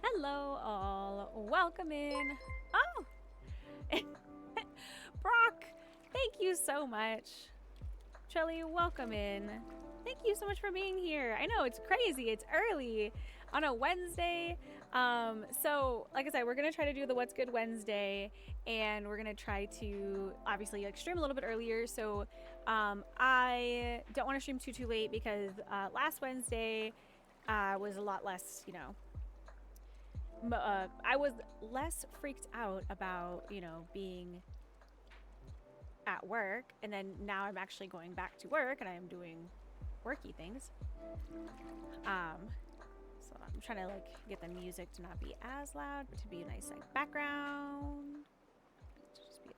Hello, all. Welcome in. Oh, Brock, thank you so much. Shelly, welcome in. Thank you so much for being here. I know it's crazy. It's early on a Wednesday. So like I said, we're gonna try to do the What's Good Wednesday, and we're gonna try to obviously like stream a little bit earlier. So I don't want to stream too late because last Wednesday was a lot less, I was less freaked out about, being at work. And then now I'm actually going back to work and I am doing worky things. So I'm trying to like get the music to not be as loud, but to be a nice like background. To just be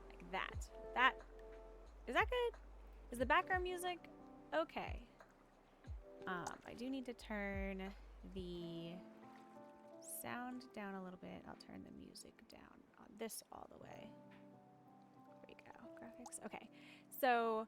like that. Is that good? Is the background music okay? I do need to turn the sound down a little bit. I'll turn the music down on this all the way. There we go. Graphics. Okay. So,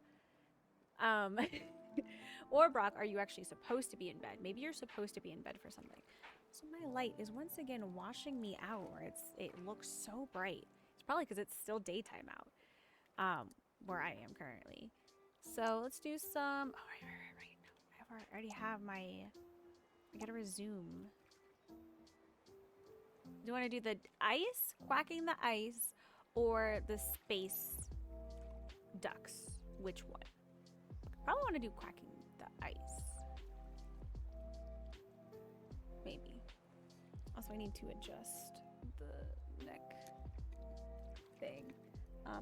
or Brock, are you actually supposed to be in bed? Maybe you're supposed to be in bed for something. So my light is once again washing me out, or it looks so bright. It's probably because it's still daytime out, where I am currently. So let's do some. Oh, right. I already have my. I gotta resume. Do you want to do the ice, quacking the ice, or the space ducks? Which one? Probably want to do quacking the ice. Maybe. Also, I need to adjust the neck thing.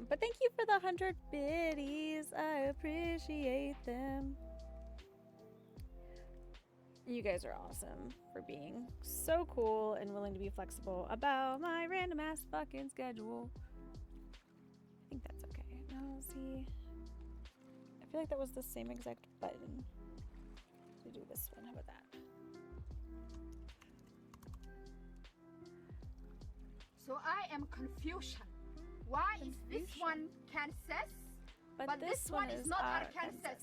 But thank you for the 100 biddies. I appreciate them. You guys are awesome for being so cool and willing to be flexible about my random ass fucking schedule. I think that's okay. No, see. I feel like that was the same exact button to do this one. How about that? So I am confusion. Why is this one Kansas, but this one is not Arkansas?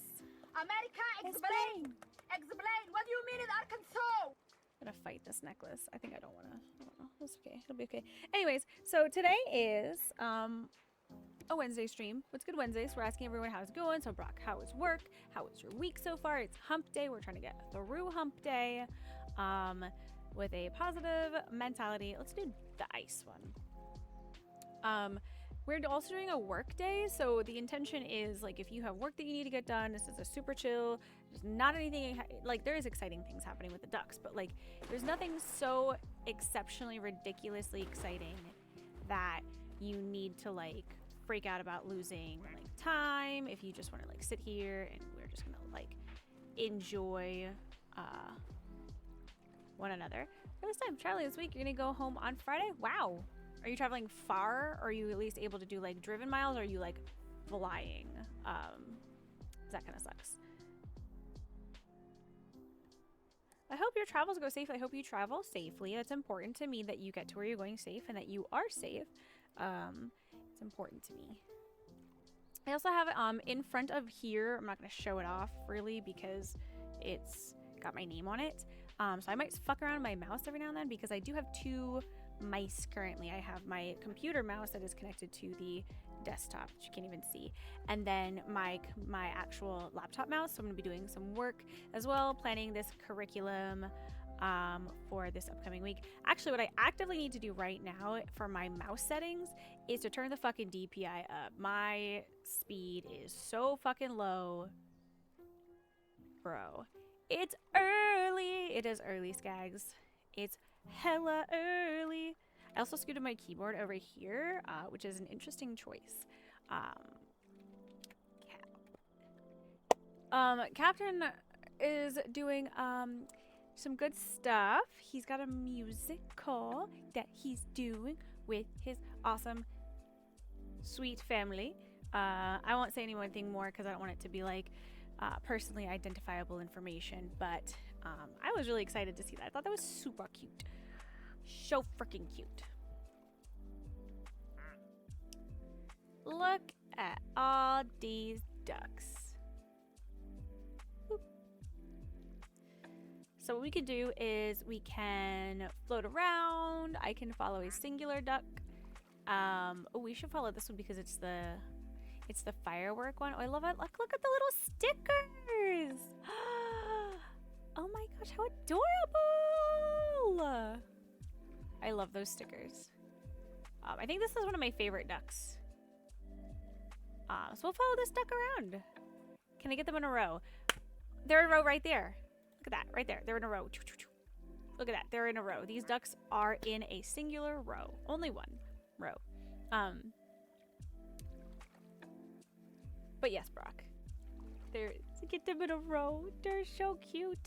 America, explain! Explain! What do you mean in Arkansas? I'm gonna fight this necklace. I think I don't wanna. I don't know. It's okay. It'll be okay. Anyways, so today is a Wednesday stream. What's Good Wednesdays? We're asking everyone how it's going. So Brock, how is work? How was your week so far? It's hump day. We're trying to get through hump day with a positive mentality. Let's do the ice one. We're also doing a work day, so the intention is like if you have work that you need to get done, this is a super chill. There's not anything like there is exciting things happening with the ducks, but like there's nothing so exceptionally ridiculously exciting that you need to like freak out about losing like time. If you just want to like sit here and we're just gonna like enjoy one another. For this time, Charlie, this week you're gonna go home on Friday. Wow. Are you traveling far? Or are you at least able to do like driven miles? Or are you like flying? That kind of sucks. I hope your travels go safely. I hope you travel safely. It's important to me that you get to where you're going safe and that you are safe. It's important to me. I also have in front of here, I'm not going to show it off really because it's got my name on it. So I might fuck around with my mouse every now and then because I do have two mice currently. I have my computer mouse that is connected to the desktop, which you can't even see, and then my actual laptop mouse. So I'm going to be doing some work as well, planning this curriculum for this upcoming week. Actually, what I actively need to do right now for my mouse settings is to turn the fucking DPI up. My speed is so fucking low, bro. It's early. It is early, Skags. It's hella early. I also scooted my keyboard over here, which is an interesting choice. Captain is doing some good stuff. He's got a musical that he's doing with his awesome, sweet family. I won't say anything more because I don't want it to be like personally identifiable information, but I was really excited to see that. I thought that was super cute. So freaking cute. Look at all these ducks. Ooh, So what we can do is we can float around. I can follow a singular duck. Oh, we should follow this one because it's the firework one. Oh, I love it. Look at the little stickers. Oh my gosh, how adorable. I love those stickers. I think this is one of my favorite ducks. So we'll follow this duck around. Can I get them in a row? They're in a row right there. Look at that, right there. They're in a row. Look at that, they're in a row. These ducks are in a singular row. Only one row. But yes, Brock. Get them in a row. They're so cute.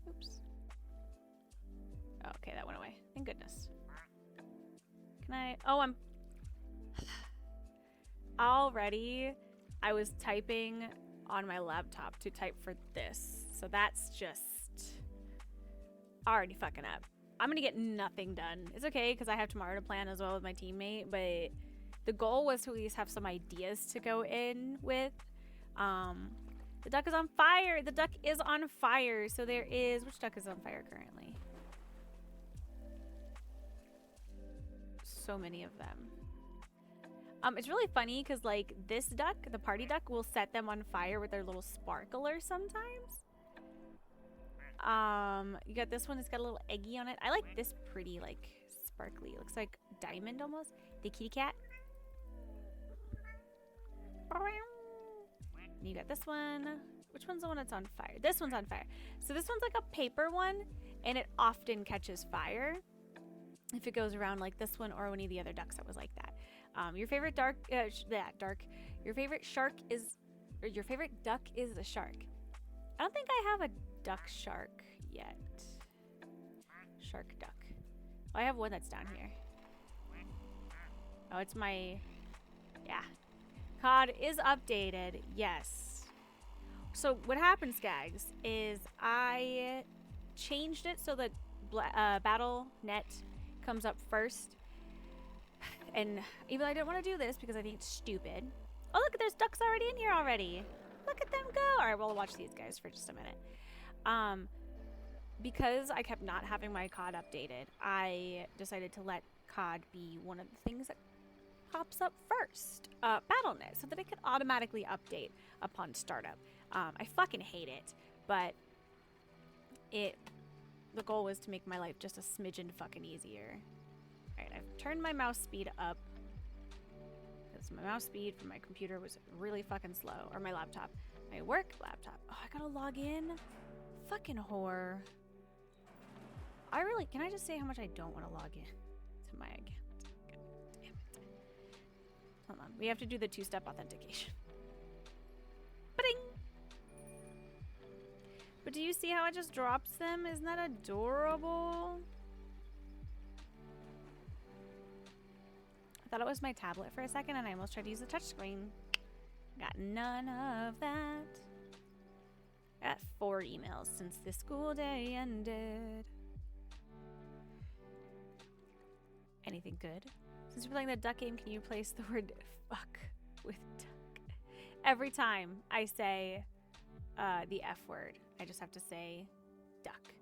Oops. Oh, okay, that went away. Thank goodness. Can I? Oh, I'm... Already, I was typing on my laptop to type for this. So that's just already fucking up. I'm gonna get nothing done. It's okay, because I have tomorrow to plan as well with my teammate, but the goal was to at least have some ideas to go in with. The duck is on fire. The duck is on fire. So there is... Which duck is on fire currently? So many of them. It's really funny because, like, this duck, the party duck, will set them on fire with their little sparkler sometimes. You got this one that's got a little eggy on it. I like this pretty, like, sparkly. It looks like diamond almost. The kitty cat. And you got this one. Which one's the one that's on fire? This one's on fire. So this one's like a paper one, and it often catches fire if it goes around like this one or any of the other ducks that was like that. Your favorite your favorite shark is, or your favorite duck is the shark. I don't think I have a duck shark yet. Shark duck. Oh, I have one that's down here. Oh, it's my, yeah. COD is updated, yes. So what happens, Skags, is I changed it so that Battle.net comes up first. And even though I didn't want to do this because I think it's stupid. Oh, look, there's ducks already in here already. Look at them go. All right, we'll watch these guys for just a minute. Because I kept not having my COD updated, I decided to let COD be one of the things that pops up first. Battle.net, so that it can automatically update upon startup. I fucking hate it, but the goal was to make my life just a smidgen fucking easier. Alright, I've turned my mouse speed up because my mouse speed from my computer was really fucking slow. Or my laptop. My work laptop. Oh, I gotta log in? Fucking whore. Can I just say how much I don't want to log in to my account? God damn it. Hold on. We have to do the two-step authentication. Ba-ding! But do you see how it just drops them? Isn't that adorable? I thought it was my tablet for a second and I almost tried to use the touchscreen. Got none of that. Got 4 emails since the school day ended. Anything good? Since you're playing the duck game, can you place the word fuck with duck? Every time I say the F word, I just have to say duck.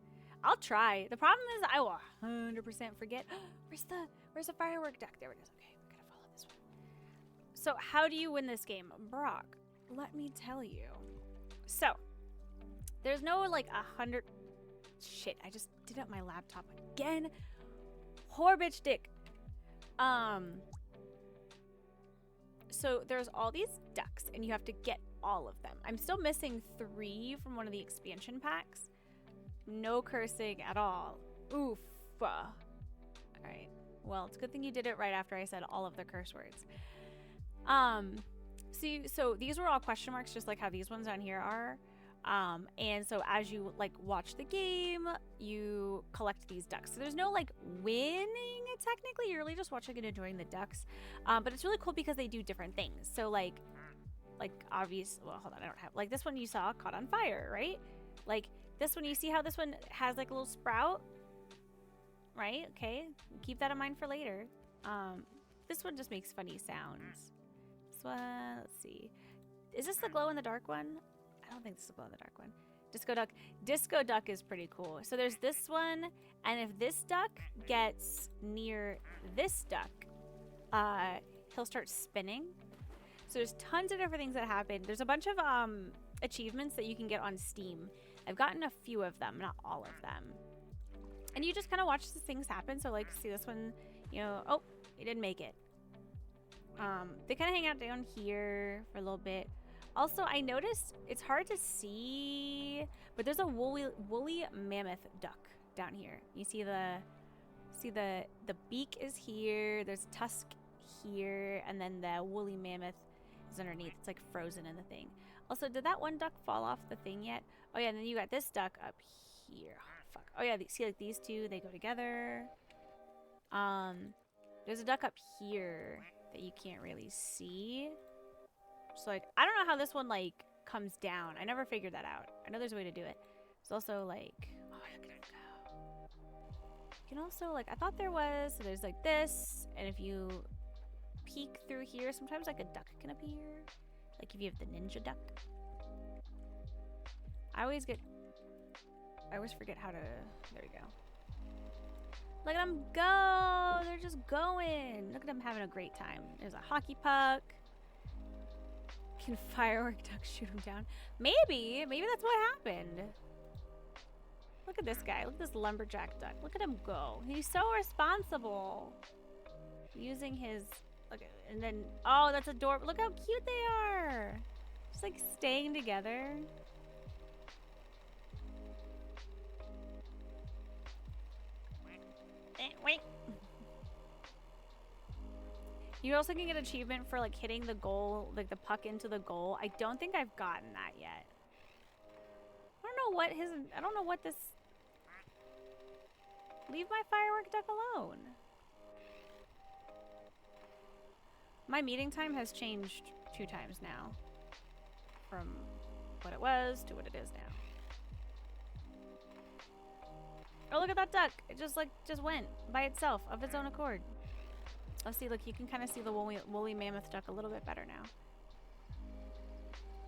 I'll try. The problem is I will 100% forget. Where's the firework duck? There it is. Okay, we gotta follow this one. So how do you win this game? Brock, let me tell you. So, there's no like 100... Shit, I just did it on my laptop again. Whore bitch dick. So there's all these ducks and you have to get all of them. I'm still missing 3 from one of the expansion packs. No cursing at all. Oof. Alright. Well, it's a good thing you did it right after I said all of the curse words. See, so these were all question marks, just like how these ones down here are. And so as you like watch the game, you collect these ducks. So there's no like winning technically. You're really just watching and enjoying the ducks. But it's really cool because they do different things. So like obvious. Well, hold on, I don't have like this one you saw caught on fire, right? Like this one, you see how this one has like a little sprout, right? Okay, keep that in mind for later. This one just makes funny sounds. This one, let's see. Is this the glow in the dark one? I don't think this is a glow in the dark one. Disco duck. Disco duck is pretty cool. So there's this one, and if this duck gets near this duck, he'll start spinning. So there's tons of different things that happen. There's a bunch of achievements that you can get on Steam. I've gotten a few of them, not all of them. And you just kind of watch the things happen. So like, see this one, you know, oh, he didn't make it. They kind of hang out down here for a little bit. Also, I noticed it's hard to see, but there's a woolly mammoth duck down here. You see the beak is here. There's tusk here, and then the woolly mammoth is underneath. It's like frozen in the thing. Also, did that one duck fall off the thing yet? Oh yeah, and then you got this duck up here. Oh, fuck. Oh yeah, see like these two, they go together. There's a duck up here that you can't really see. So like, I don't know how this one like comes down. I never figured that out. I know there's a way to do it. There's also like, oh, look at him go. You can also like, I thought there was, so there's like this, and if you peek through here, sometimes like a duck can appear. Like if you have the ninja duck. I always forget how to, there we go. Look at them go! They're just going! Look at them having a great time. There's a hockey puck. Can firework duck shoot him down? Maybe that's what happened. Look at this guy. Look at this lumberjack duck. Look at him go. He's so responsible. Using his, look at, and then, oh, that's adorable. Look how cute they are. Just like staying together. Wait. You also can get achievement for like hitting the goal, like the puck into the goal. I don't think I've gotten that yet. I don't know what this. Leave my firework duck alone. My meeting time has changed 2 times now. From what it was to what it is now. Oh, look at that duck. It just went by itself of its own accord. Let's see, look, you can kind of see the woolly mammoth duck a little bit better now.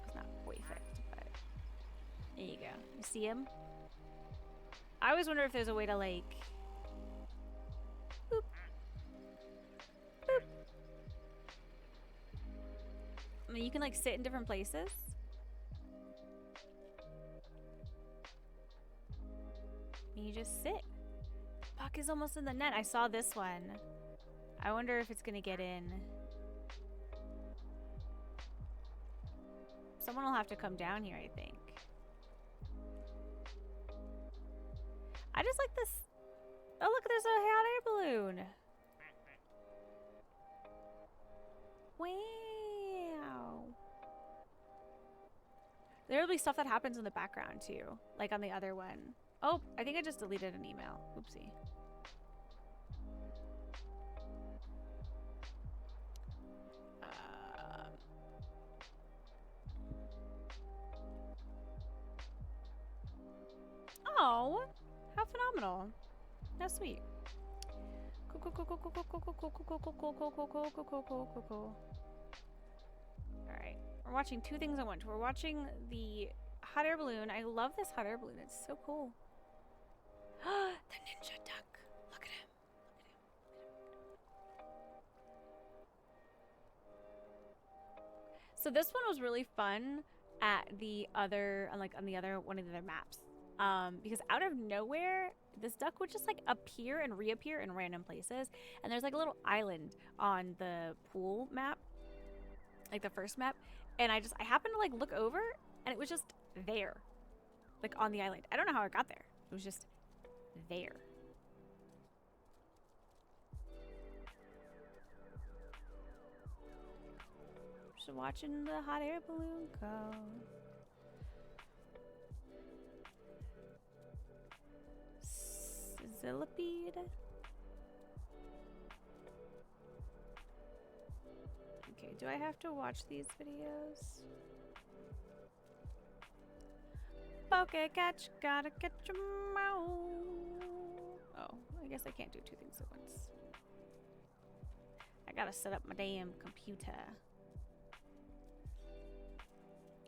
It's not perfect, but there you go. You see him? I always wonder if there's a way to like, boop, boop. I mean, you can like sit in different places. And you just sit. Puck is almost in the net. I saw this one. I wonder if it's gonna get in. Someone will have to come down here, I think. I just like this. Oh, look, there's a hot air balloon. Wow. There'll be stuff that happens in the background too, like on the other one. Oh, I think I just deleted an email. Oopsie. Oh, how phenomenal. How sweet. Cool. Alright. We're watching 2 things at once. We're watching the hot air balloon. I love this hot air balloon. It's so cool. The ninja duck. Look at him. So this one was really fun at the other, on the other one of the other maps. Because out of nowhere, this duck would just like appear and reappear in random places. And there's like a little island on the pool map, like the first map. And I happened to like look over and it was just there, like on the island. I don't know how it got there. It was just there. Just watching the hot air balloon go. Zillipede. Okay, do I have to watch these videos? Poke catch, gotta catch 'em all. Oh, I guess I can't do 2 things at once. I gotta set up my damn computer.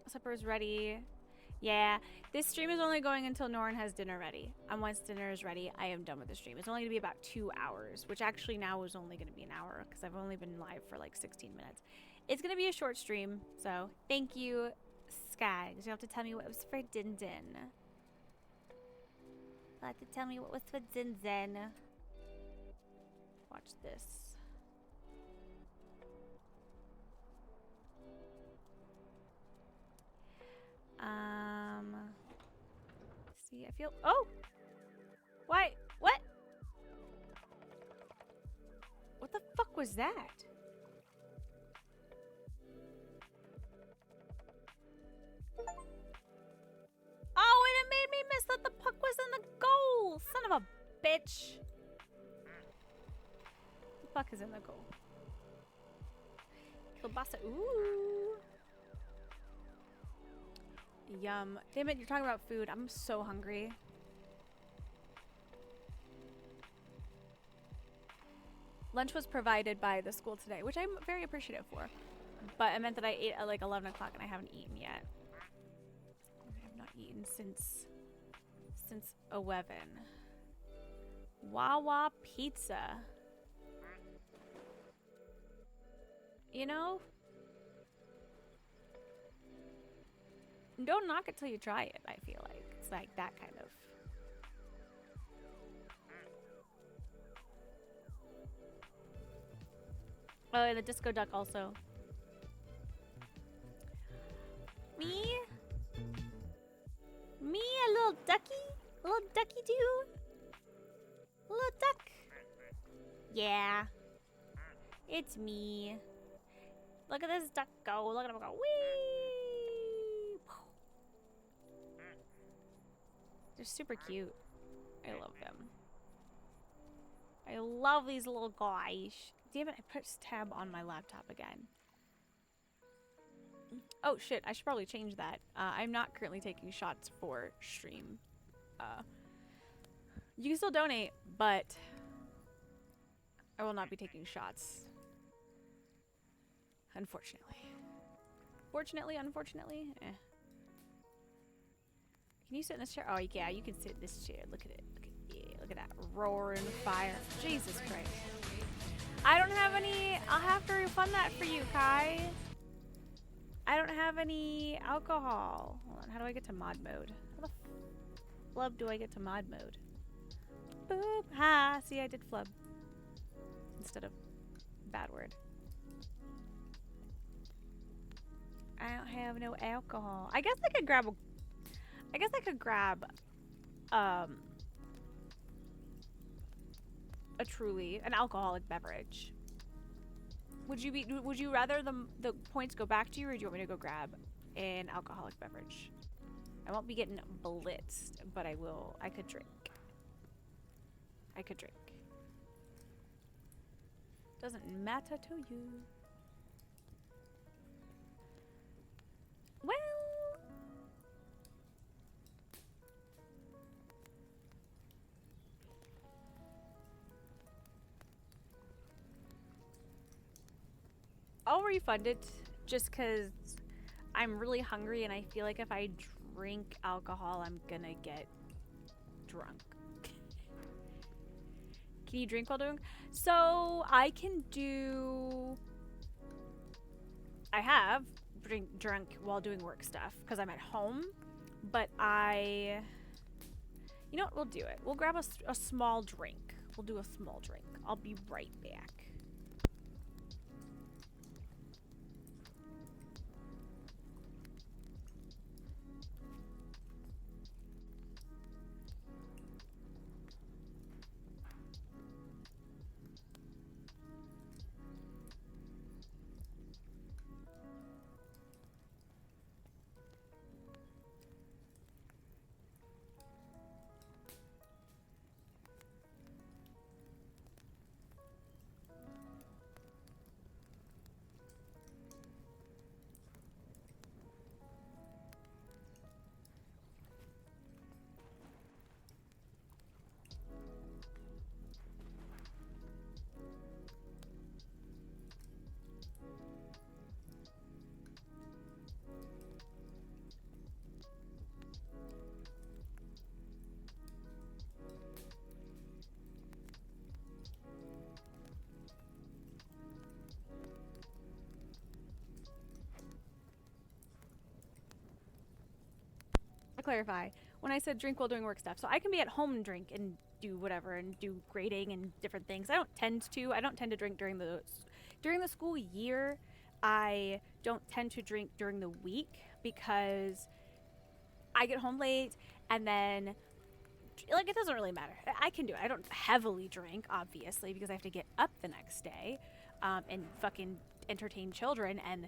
Supper's ready. Yeah, this stream is only going until Norrin has dinner ready. And once dinner is ready, I am done with the stream. It's only going to be about 2 hours, which actually now is only going to be an hour because I've only been live for like 16 minutes. It's going to be a short stream, so thank you, Sky. You have to tell me what was for Din Din. You'll have to tell me what was for Din Din. Watch this. See, I feel. Oh! Why? What? What the fuck was that? Oh, and it made me miss that the puck was in the goal! Son of a bitch! The puck is in the goal. Kielbasa. Ooh! Yum. Damn it, you're talking about food. I'm so hungry. Lunch was provided by the school today, which I'm very appreciative for. But it meant that I ate at like 11 o'clock and I haven't eaten yet. I have not eaten since 11. Wawa pizza. You know? Don't knock it till you try it, I feel like. It's like that kind of. Oh, and the disco duck also. Me? Me, a little ducky? A little ducky dude? A little duck? Yeah. It's me. Look at this duck go. Look at him go. Whee! They're super cute. I love them. I love these little guys. Damn it, I put tab on my laptop again. Oh shit, I should probably change that. I'm not currently taking shots for stream. You can still donate, but I will not be taking shots. Unfortunately. Fortunately, unfortunately, eh. Can you sit in this chair? Oh yeah, you can sit in this chair. Look at it. Look at that roaring fire. Jesus Christ. I don't have any. I'll have to refund that for you, Kai. I don't have any alcohol. Hold on. How do I get to mod mode? How the flub do I get to mod mode? Boop. Ha. See, I did flub. Instead of bad word. I don't have no alcohol. I guess I could grab a truly an alcoholic beverage. Would you rather the points go back to you, or do you want me to go grab an alcoholic beverage? I won't be getting blitzed, but I could drink. Doesn't matter to you. Well, I'll refund it just because I'm really hungry and I feel like if I drink alcohol, I'm gonna get drunk. Can you drink while doing? So I can do. I have drunk while doing work stuff because I'm at home, but you know what? We'll do it. We'll grab a small drink. We'll do a small drink. I'll be right back. clarify when I said drink while doing work stuff. So I can be at home and drink and do whatever and do grading and different things. I don't tend to drink during the school year. I don't tend to drink during the week because I get home late and then like it doesn't really matter. I can do it. I don't heavily drink, obviously, because I have to get up the next day and fucking entertain children, and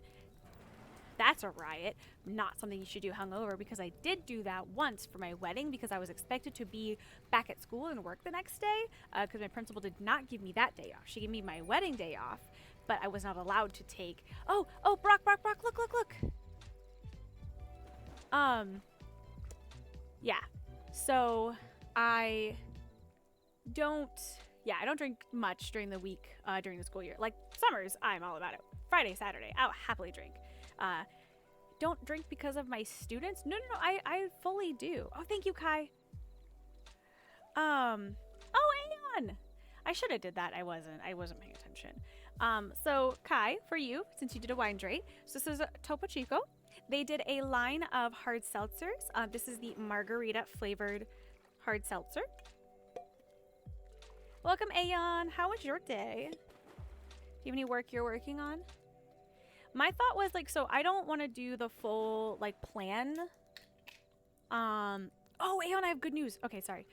that's a riot. Not something you should do hungover, because I did do that once for my wedding because I was expected to be back at school and work the next day because my principal did not give me that day off. She gave me my wedding day off, but I was not allowed to take. Oh, Brock, look. Yeah. So I don't drink much during the week, during the school year. Like summers, I'm all about it. Friday, Saturday, I'll happily drink. Don't drink because of my students. No, I fully do. Oh, thank you, Kai. Oh, Aeon. I should have did that. I wasn't paying attention. So Kai, for you, since you did a wine drink, so this is Topo Chico. They did a line of hard seltzers. This is the margarita flavored hard seltzer. Welcome, Aeon. How was your day? Do you have any work you're working on? My thought was like, so I don't want to do the full like plan. Oh, Aeon, I have good news. Okay, sorry.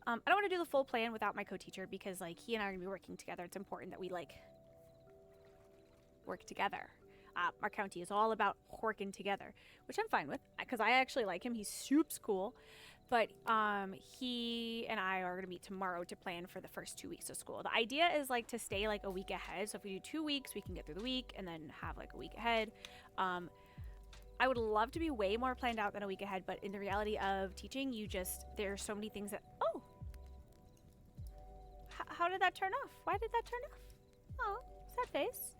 I don't want to do the full plan without my co-teacher because like he and I are gonna be working together. It's important that we like work together. Our county is all about working together, which I'm fine with because I actually like him. He's super cool. But he and I are going to meet tomorrow to plan for the first 2 weeks of school. The idea is like to stay like a week ahead. So if we do 2 weeks, we can get through the week and then have like a week ahead. I would love to be way more planned out than a week ahead. But in the reality of teaching, there are so many things that, oh, how did that turn off? Why did that turn off? Oh, sad face.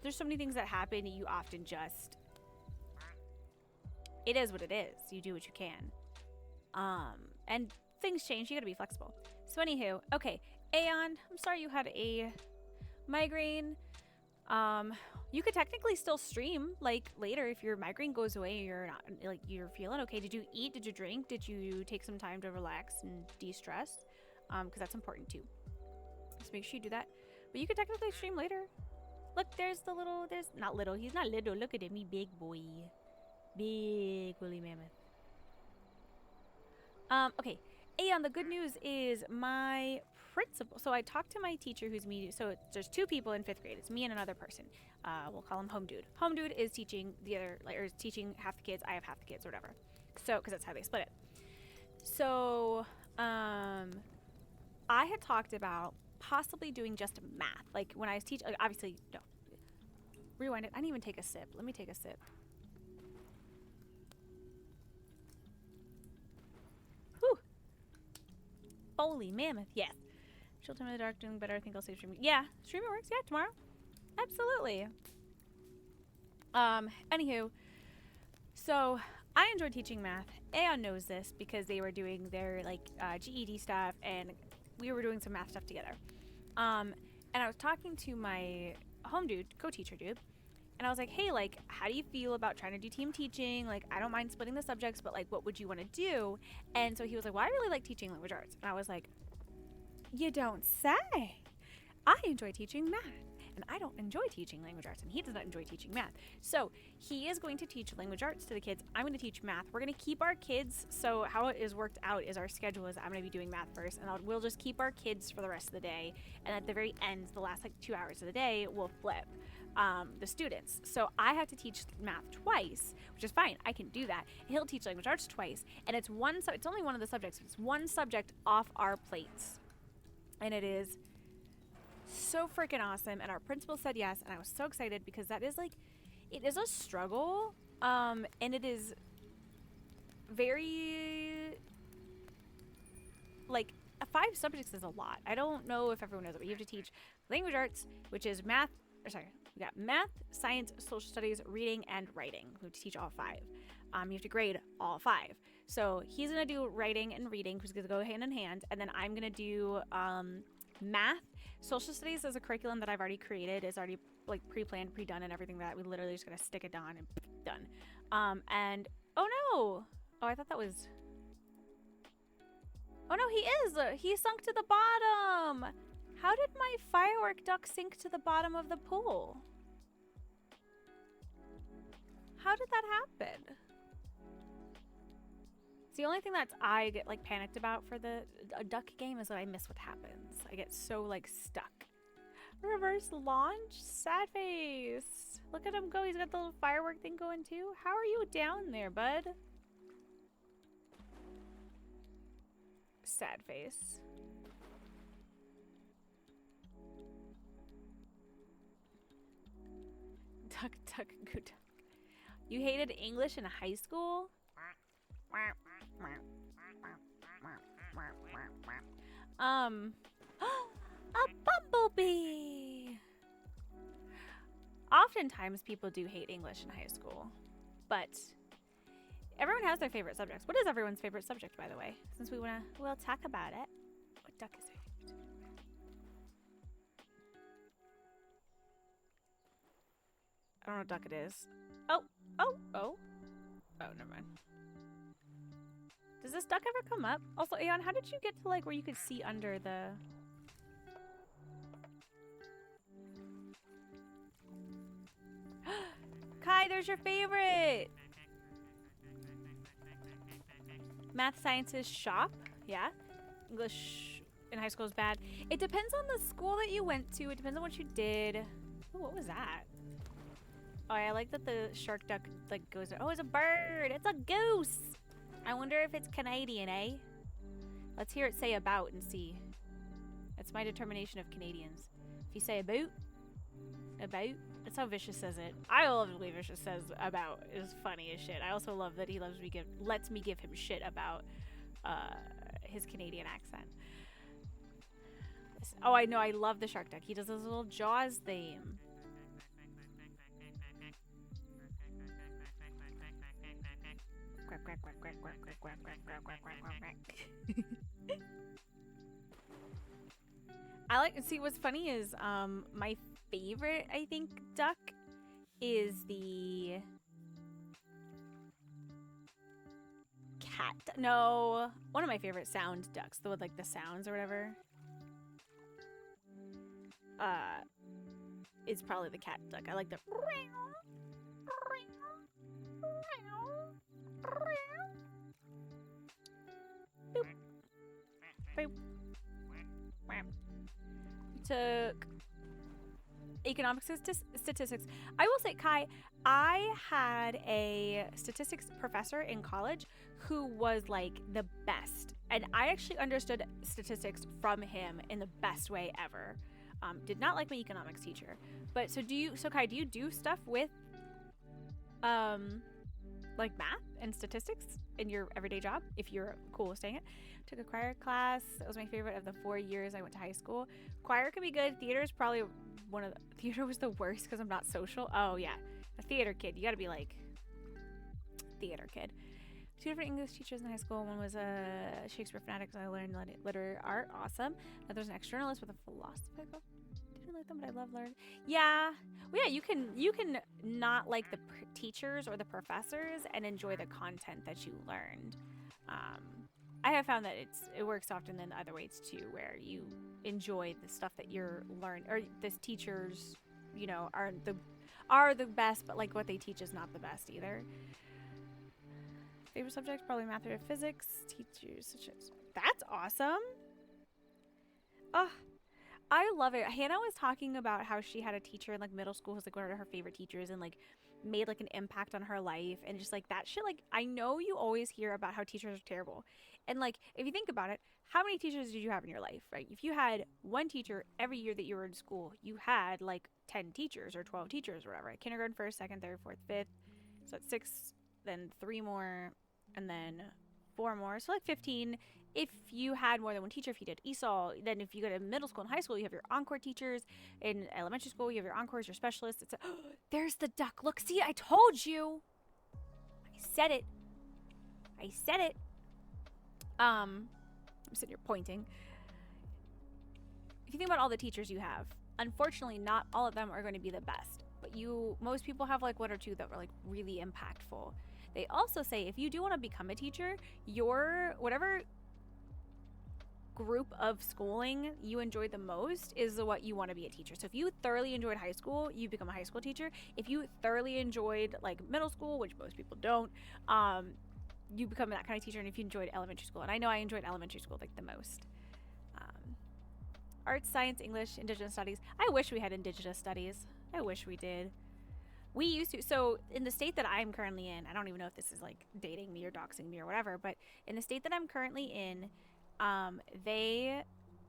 There's so many things that happen. You often just, it is what it is. You do what you can. And things change. You gotta be flexible. So anywho, okay, Aeon, I'm sorry you had a migraine. You could technically still stream like later if your migraine goes away and you're not like you're feeling okay. Did you eat? Did you drink? Did you take some time to relax and de-stress? Because that's important too. So make sure you do that. But you could technically stream later. Look, there's not little. He's not little. Look at him, he big boy, big woolly mammoth. Okay, Aeon, the good news is my principal. So I talked to my teacher who's me. So there's 2 people in 5th grade. It's me and another person. We'll call him Home Dude. Home Dude is teaching the other, like, or is teaching half the kids. I have half the kids or whatever. So, because that's how they split it. So, I had talked about possibly doing just math. Like when I was teaching, like, obviously, no. Rewind it. I didn't even take a sip. Let me take a sip. Holy mammoth, yes. She'll tell me in the dark, doing better. I think I'll save streaming. Yeah, streaming works. Yeah, tomorrow. Absolutely. Anywho, so I enjoy teaching math. Aeon knows this because they were doing their like GED stuff, and we were doing some math stuff together. And I was talking to my home dude, co-teacher dude, and I was like, hey, like, how do you feel about trying to do team teaching? Like, I don't mind splitting the subjects, but like, what would you want to do? And so he was like, well, I really like teaching language arts. And I was like, you don't say. I enjoy teaching math, and I don't enjoy teaching language arts, and he does not enjoy teaching math. So he is going to teach language arts to the kids. I'm going to teach math. We're going to keep our kids. So how it is worked out is our schedule is I'm going to be doing math first, and we'll just keep our kids for the rest of the day. And at the very end, the last like 2 hours of the day, we'll flip the students. So I have to teach math twice, which is fine. I can do that. He'll teach language arts twice, and it's it's only one of the subjects. It's one subject off our plates, and it is so freaking awesome. And our principal said yes, and I was so excited because that is like, it is a struggle, and it is very like 5 subjects is a lot. I don't know if everyone knows it, but you have to teach language arts, which is math. We got math, science, social studies, reading, and writing. We have to teach all 5. You have to grade all 5. So he's gonna do writing and reading, who's gonna go hand in hand, and then I'm gonna do math. Social studies is a curriculum that I've already created. It's already like pre-planned, pre-done, and everything that we literally just gotta stick it on and done. And oh Oh, I thought that was... Oh no, he is! He sunk to the bottom! How did my firework duck sink to the bottom of the pool? How did that happen? It's the only thing that I get like panicked about for a duck game is that I miss what happens. I get so like stuck. Reverse launch? Sad face. Look at him go. He's got the little firework thing going too. How are you down there, bud? Sad face. Duck, duck, goo duck. You hated English in high school? A bumblebee! Oftentimes people do hate English in high school, but everyone has their favorite subjects. What is everyone's favorite subject, by the way? Since we'll talk about it. What duck is it? I don't know what duck it is. Oh, never mind. Does this duck ever come up? Also, Aeon, how did you get to like where you could see under the... Kai, there's your favorite! Math Sciences Shop? Yeah. English in high school is bad. It depends on the school that you went to. It depends on what you did. Ooh, what was that? Oh, I like that the shark duck like goes... Oh, it's a bird! It's a goose! I wonder if it's Canadian, eh? Let's hear it say about and see. That's my determination of Canadians. If you say about, that's how Vicious says it. I love the way Vicious says about. It's funny as shit. I also love that he lets me give him shit about his Canadian accent. Oh, I know. I love the shark duck. He does his little Jaws theme. I like, see what's funny is my favorite I think duck is the cat. No, one of my favorite sound ducks, the with like the sounds or whatever. It's probably the cat duck. I like the boop. Boop. Took economics statistics. I will say, Kai, I had a statistics professor in college who was like the best, and I actually understood statistics from him in the best way ever. Did not like my economics teacher, but so Kai, do you do stuff with like math and statistics in your everyday job if you're cool with saying it? Took a choir class. That was my favorite of the 4 years I went to high school. Choir can be good. Theater is probably theater was the worst because I'm not social. Oh yeah, a theater kid. You gotta be like theater kid. 2 different English teachers in high school. One was a Shakespeare fanatic, so I learned literary art. Awesome. Another was an externalist with a philosophy. Didn't like them, but I love learning. Yeah. Well, yeah, you can not like the teachers or the professors and enjoy the content that you learned. I have found that it works often in the other ways too, where you enjoy the stuff that you're learning, or the teachers, you know, are the best, but like what they teach is not the best either. Favorite subjects, probably math or physics. Teachers such as... That's awesome. Oh, I love it. Hannah was talking about how she had a teacher in like middle school who's like one of her favorite teachers and like made like an impact on her life, and just like that shit. Like, I know you always hear about how teachers are terrible, and like if you think about it, how many teachers did you have in your life, right? If you had one teacher every year that you were in school, you had like 10 teachers or 12 teachers or whatever, right? Kindergarten, first, second, third, fourth, fifth, so that's 6, then 3 more, and then 4 more, so like 15 if you had more than one teacher. If you did ESOL, then if you go to middle school and high school, you have your encore teachers. In elementary school, you have your encores, your specialists. It's there's the duck. Look, see, I told you. I said it. I'm sitting here pointing. If you think about all the teachers you have, unfortunately, not all of them are going to be the best. But most people have like 1 or 2 that were like really impactful. They also say if you do want to become a teacher, your whatever group of schooling you enjoyed the most is what you want to be a teacher. So if you thoroughly enjoyed high school, you become a high school teacher. If you thoroughly enjoyed like middle school, which most people don't, you become that kind of teacher. And if you enjoyed elementary school, and I know I enjoyed elementary school like the most. Arts, science, English, indigenous studies. I wish we had indigenous studies. I wish we did. We used to. So in the state that I'm currently in, I don't even know if this is like dating me or doxing me or whatever, but in the state that I'm currently in,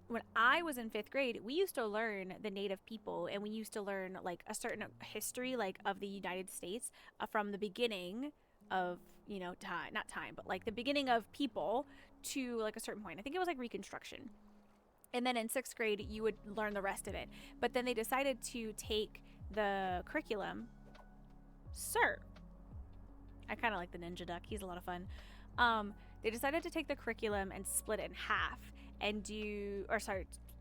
when I was in 5th grade, we used to learn the native people, and we used to learn like a certain history like of the United States from the beginning of, you know, not time, but like the beginning of people to like a certain point. I think it was like Reconstruction. And then in 6th grade, you would learn the rest of it. But then they decided to take the curriculum. Sir. I kind of like the Ninja Duck. He's a lot of fun. They decided to take the curriculum and split it in half and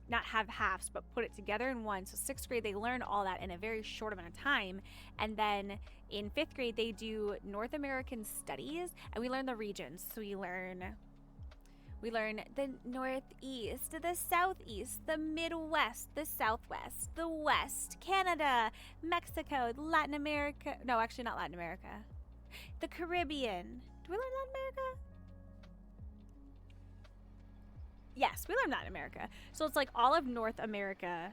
not have halves, but put it together in one. So 6th grade, they learn all that in a very short amount of time. And then in 5th grade, they do North American studies, and we learn the regions. So we learn the Northeast, the Southeast, the Midwest, the Southwest, the West, Canada, Mexico, Latin America. No, actually not Latin America. The Caribbean. Do we learn Latin America? Yes, we learn Latin America. So it's like all of North America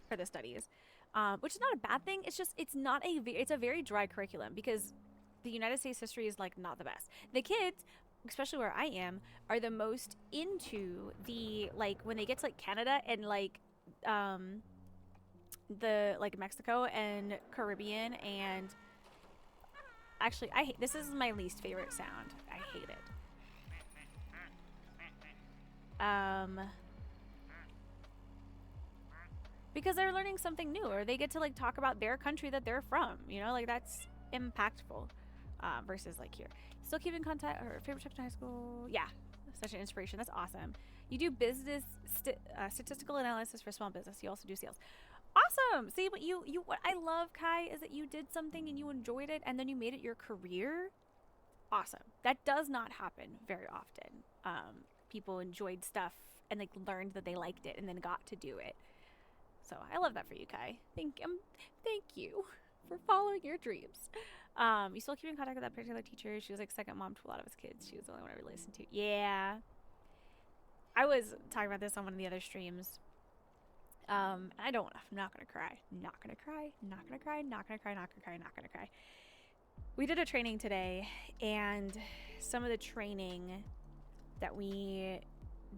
for the studies, which is not a bad thing. It's just, it's a very dry curriculum because the United States history is like not the best. The kids, especially where I am, are the most into the, like, when they get to like Canada and like the like Mexico and Caribbean, and actually this is my least favorite sound. I hate it. Because they're learning something new, or they get to like talk about their country that they're from, you know, like that's impactful. Versus like here. Still keep in contact, or favorite subject in high school. Yeah, such an inspiration. That's awesome. You do business statistical analysis for small business. You also do sales. Awesome. See, what what I love, Kai, is that you did something and you enjoyed it, and then you made it your career. Awesome. That does not happen very often. People enjoyed stuff and like learned that they liked it and then got to do it. So I love that for you, Kai. Thank you for following your dreams. You still keep in contact with that particular teacher? She was like second mom to a lot of his kids. She was the only one I really listened to. Yeah. I was talking about this on one of the other streams. I'm not gonna cry. Not gonna cry. Not gonna cry. Not gonna cry. Not gonna cry. Not gonna cry. We did a training today, and some of the training that we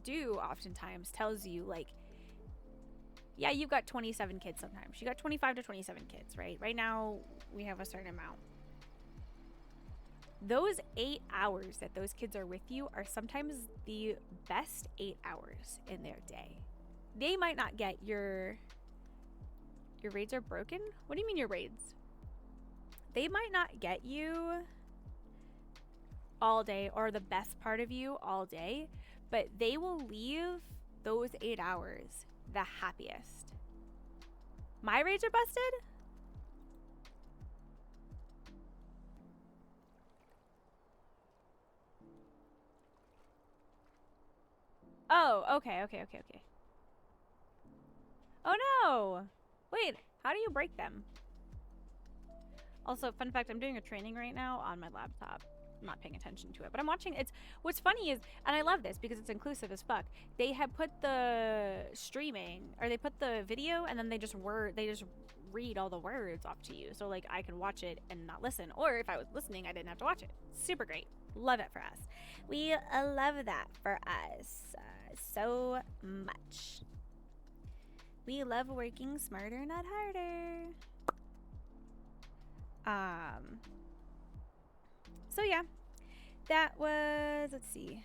do oftentimes tells you like, yeah, you've got 27 kids sometimes. You got 25 to 27 kids, right? Right now we have a certain amount. Those 8 hours that those kids are with you are sometimes the best 8 hours in their day. They might not get your raids are broken? What do you mean your raids? They might not get you all day or the best part of you all day, but they will leave those 8 hours the happiest. My raids are busted? Oh, okay. Oh no! Wait, how do you break them? Also, fun fact, I'm doing a training right now on my laptop. I'm not paying attention to it, but I'm watching. What's funny is, and I love this because it's inclusive as fuck. They have put the streaming, or they put the video, and then they just read all the words off to you. So like I can watch it and not listen, or if I was listening, I didn't have to watch it. Super great. Love it for us. We love that for us so much. We love working smarter, not harder. So yeah, that was, let's see.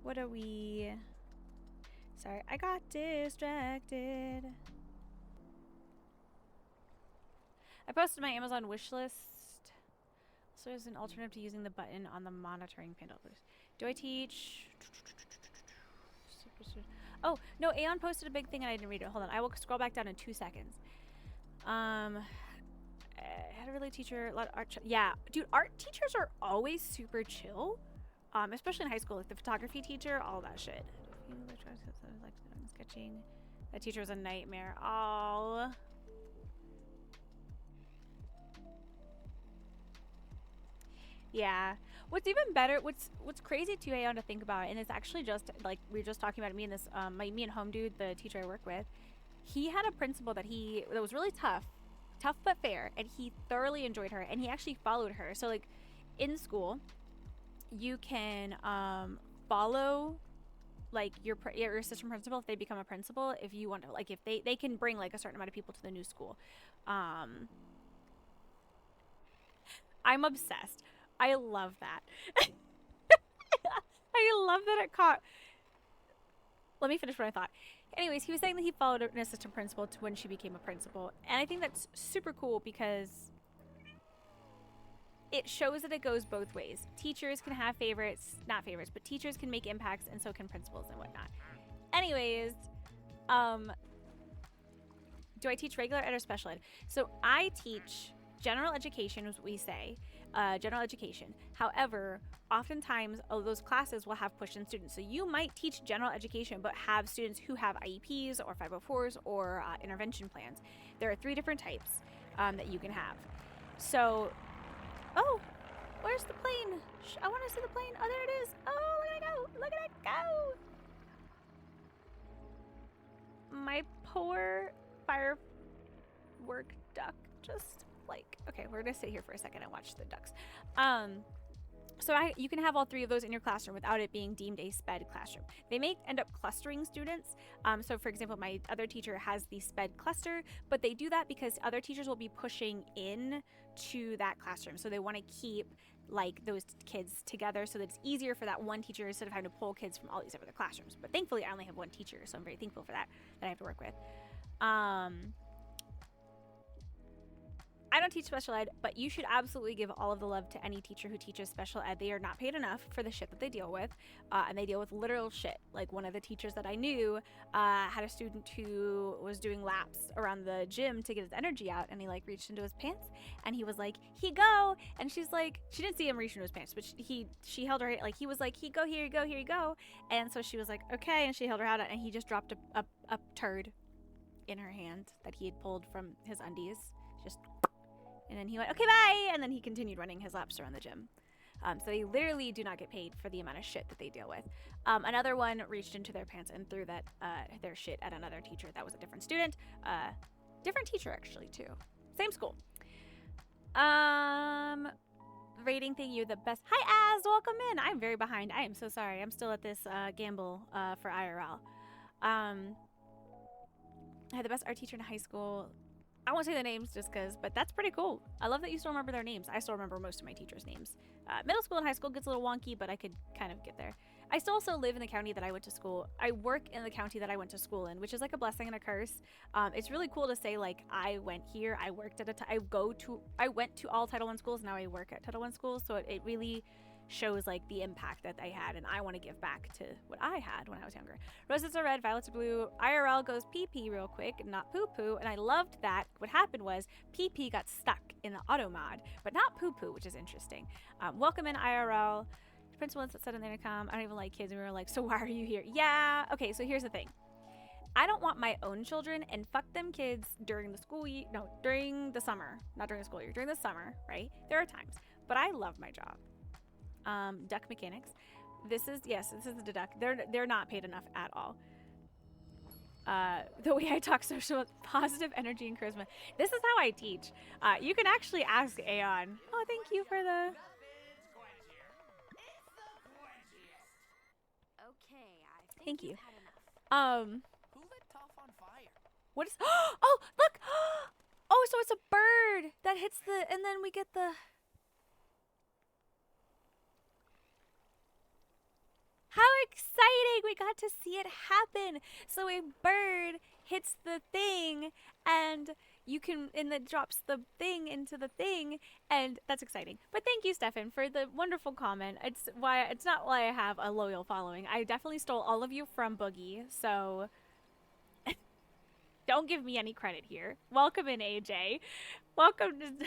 What are we? Sorry, I got distracted. I posted my Amazon wish list. So there's an alternative to using the button on the monitoring panel. Do I teach? Oh, no, Aeon posted a big thing and I didn't read it. Hold on, I will scroll back down in 2 seconds. I had a really teacher, a lot of art. Yeah, dude, art teachers are always super chill. Especially in high school, like the photography teacher, all that shit. Like sketching. That teacher was a nightmare. Oh. Yeah. What's even better, what's crazy too, Aeon, to think about, and it's actually just like we were just talking about me and this me and Home Dude, the teacher I work with. He had a principal that was really tough but fair, and he thoroughly enjoyed her, and he actually followed her. So like in school, you can follow like your assistant principal if they become a principal, if you want to, like if they can bring like a certain amount of people to the new school. I'm obsessed. I love that. I love that it caught. Let me finish what I thought. Anyways, he was saying that he followed an assistant principal to when she became a principal. And I think that's super cool because it shows that it goes both ways. Teachers can have favorites, not favorites, but teachers can make impacts, and so can principals and whatnot. Anyways, do I teach regular ed or special ed? So I teach general education, is what we say. General education. However, oftentimes those classes will have push-in students. So you might teach general education but have students who have IEPs or 504s or intervention plans. There are 3 different types that you can have. So, oh, where's the plane? I want to see the plane. Oh, there it is. Oh, look at it go. Look at it go. My poor firework duck just like, okay, we're gonna sit here for a second and watch the ducks. So you can have all 3 of those in your classroom without it being deemed a SPED classroom. They may end up clustering students. So for example, my other teacher has the SPED cluster, but they do that because other teachers will be pushing in to that classroom. So they want to keep like those kids together so that it's easier for that one teacher instead of having to pull kids from all these other classrooms. But thankfully I only have one teacher, so I'm very thankful for that I have to work with. I don't teach special ed, but you should absolutely give all of the love to any teacher who teaches special ed. They are not paid enough for the shit that they deal with, and they deal with literal shit. Like one of the teachers that I knew had a student who was doing laps around the gym to get his energy out, and he like reached into his pants, and he was like, "He go," and she's like, she didn't see him reach into his pants, but she held her, like he was like, "He go, here you go, here you go," and so she was like, "Okay," and she held her out, and he just dropped a turd in her hand that he had pulled from his undies, just. And then he went, "Okay, bye!" And then he continued running his laps around the gym. So they literally do not get paid for the amount of shit that they deal with. Another one reached into their pants and threw their shit at another teacher. That was a different student. Different teacher, actually, too. Same school. Rating thing, you're the best. Hi, Az! Welcome in! I'm very behind. I am so sorry. I'm still at this gamble for IRL. I had the best art teacher in high school. I won't say the names just because, but that's pretty cool. I love that you still remember their names. I still remember most of my teachers' names. Middle school and high school gets a little wonky, but I could kind of get there. I still also live in the county that I went to school. I work in the county that I went to school in, which is like a blessing and a curse. It's really cool to say, like, I went here, I worked at I went to all Title I schools, now I work at Title I schools, so it really shows like the impact that I had, and I want to give back to what I had when I was younger. Roses are red, violets are blue. IRL goes pee real quick, not poo poo, and I loved that. What happened was pee got stuck in the auto mod, but not poo poo, which is interesting. Welcome in IRL. The principal said in the intercom, "I don't even like kids," and we were like, "So why are you here?" Yeah, okay, so here's the thing. I don't want my own children, and fuck them kids during the school year, no, during the summer, not during the school year, during the summer, right? There are times, but I love my job. Duck mechanics. This is the duck. They're not paid enough at all. The way I talk social, positive energy and charisma. This is how I teach. You can actually ask Aeon. Oh, thank you for the. Okay, I Thank you. had enough. Who lit Toph on fire? What is? Oh, look! Oh, so it's a bird that hits the, and then we get the. How exciting! We got to see it happen. So a bird hits the thing, and it drops the thing into the thing, and that's exciting. But thank you, Stefan, for the wonderful comment. It's not why I have a loyal following. I definitely stole all of you from Boogie, so don't give me any credit here. Welcome in, AJ. Welcome to.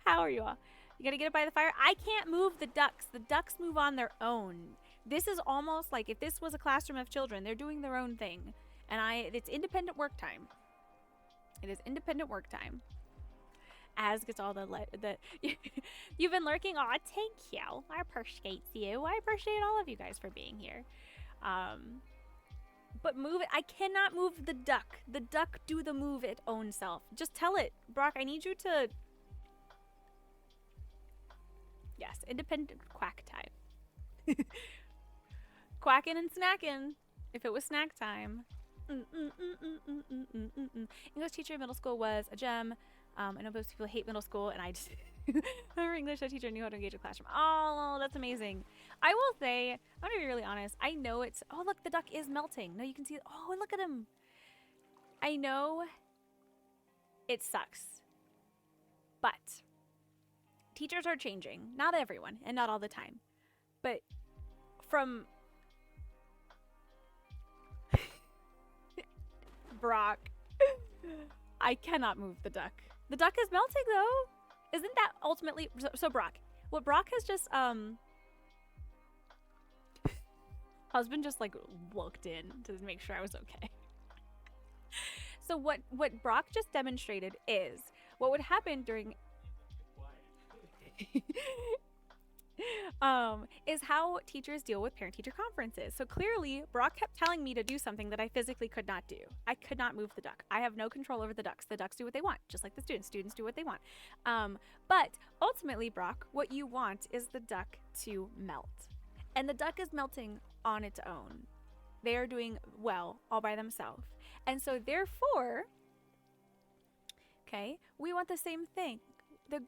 How are you all? You gotta get it by the fire. I can't move the ducks. The ducks move on their own. This is almost like if this was a classroom of children, they're doing their own thing. And it's independent work time. It is independent work time. Az gets all the you've been lurking. Aw, thank you. I appreciate you. I appreciate all of you guys for being here. But move it. I cannot move the duck. The duck do the move it own self. Just tell it, Brock. I need you to. Yes, independent quack time. Quacking and snacking. If it was snack time. English teacher in middle school was a gem. I know most people hate middle school, and I just our English teacher knew how to engage a classroom. Oh, that's amazing. I will say, I'm gonna be really honest. I know it's. Oh, look, the duck is melting. No, you can see. Oh, look at him. I know it sucks, but teachers are changing. Not everyone, and not all the time, but from Brock, I cannot move the duck. The duck is melting though. Isn't that ultimately so Brock? What Brock has just husband just like looked in to make sure I was okay. So what Brock just demonstrated is what would happen during is how teachers deal with parent-teacher conferences. So clearly, Brock kept telling me to do something that I physically could not do. I could not move the duck. I have no control over the ducks. The ducks do what they want, just like the students. Students do what they want. But ultimately, Brock, what you want is the duck to melt. And the duck is melting on its own. They are doing well all by themselves. And so therefore, okay, we want the same thing. The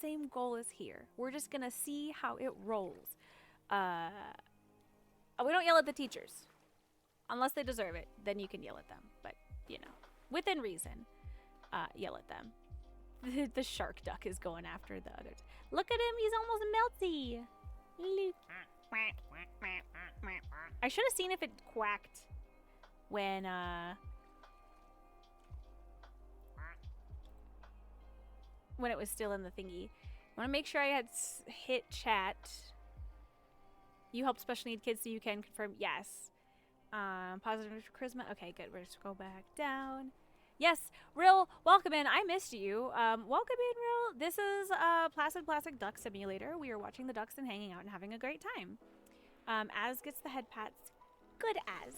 same goal is here. We're just gonna see how it rolls. We don't yell at the teachers. Unless they deserve it, then you can yell at them. But, you know, within reason, yell at them. The shark duck is going after the others. Look at him, he's almost melty. Look. I should have seen if it quacked when, when it was still in the thingy. I want to make sure I had hit chat. You help special need kids so you can confirm. Yes. Positive charisma. Okay, good. We're just go back down. Yes, Rill, welcome in. I missed you. Welcome in, Rill. This is Placid Plastic Duck Simulator. We are watching the ducks and hanging out and having a great time. Az gets the head pats. Good as.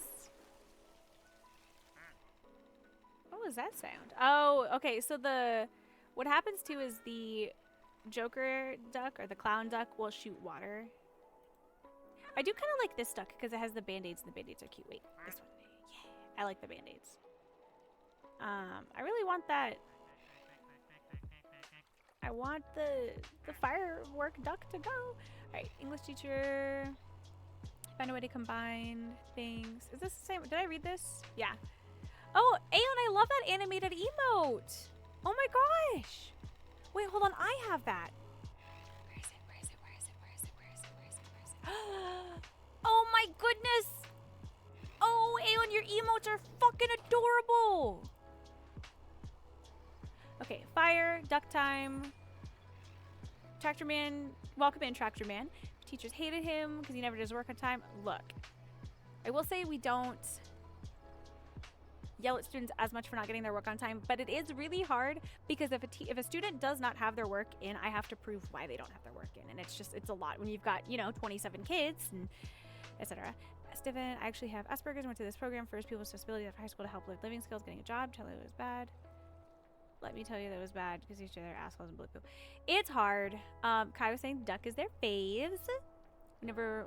What was that sound? Oh, okay. So what happens too is the Joker duck or the clown duck will shoot water. I do kind of like this duck because it has the band-aids and the band-aids are cute. Wait, this one. Yeah, I like the band-aids. I really want that. I want the firework duck to go. All right, English teacher. Find a way to combine things. Is this the same? Did I read this? Yeah. Oh, Aeon, I love that animated emote. Oh my gosh. Wait, hold on. I have that. Where is it? Where is it? Where is it? Where is it? Where is it? Where is it? Where is it? Oh my goodness. Oh, Aeon, your emotes are fucking adorable. Okay, fire, duck time. Tractor Man. Welcome in, Tractor Man. Teachers hated him because he never does work on time. Look, I will say we don't yell at students as much for not getting their work on time, but it is really hard because if a student does not have their work in, I have to prove why they don't have their work in, and it's a lot when you've got 27 kids and etc. Stephen, I actually have Asperger's. Went to this program for people with disabilities after high school to help with living skills, getting a job. Tell you it was bad. Let me tell you that it was bad because each of their assholes and blue poo. It's hard. Kai was saying duck is their faves. Never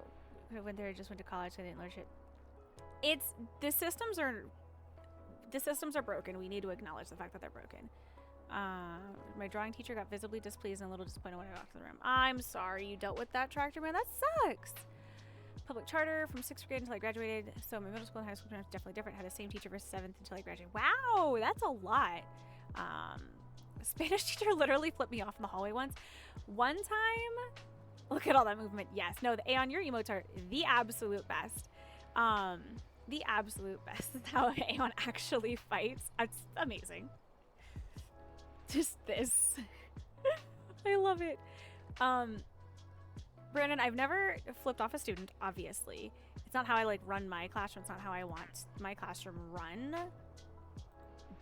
went there. Just went to college. So I didn't learn shit. The systems are broken. We need to acknowledge the fact that they're broken. My drawing teacher got visibly displeased and a little disappointed when I walked in the room. I'm sorry you dealt with that, Tractor Man. That sucks. Public charter from 6th grade until I graduated. So my middle school and high school was definitely different. Had the same teacher for 7th until I graduated. Wow, that's a lot. Spanish teacher literally flipped me off in the hallway once. One time, look at all that movement. Yes, no, the Aeon, your emotes are the absolute best. The absolute best is how Aeon actually fights. It's amazing. Just this. I love it. Brandon, I've never flipped off a student, obviously. It's not how I like run my classroom. It's not how I want my classroom run.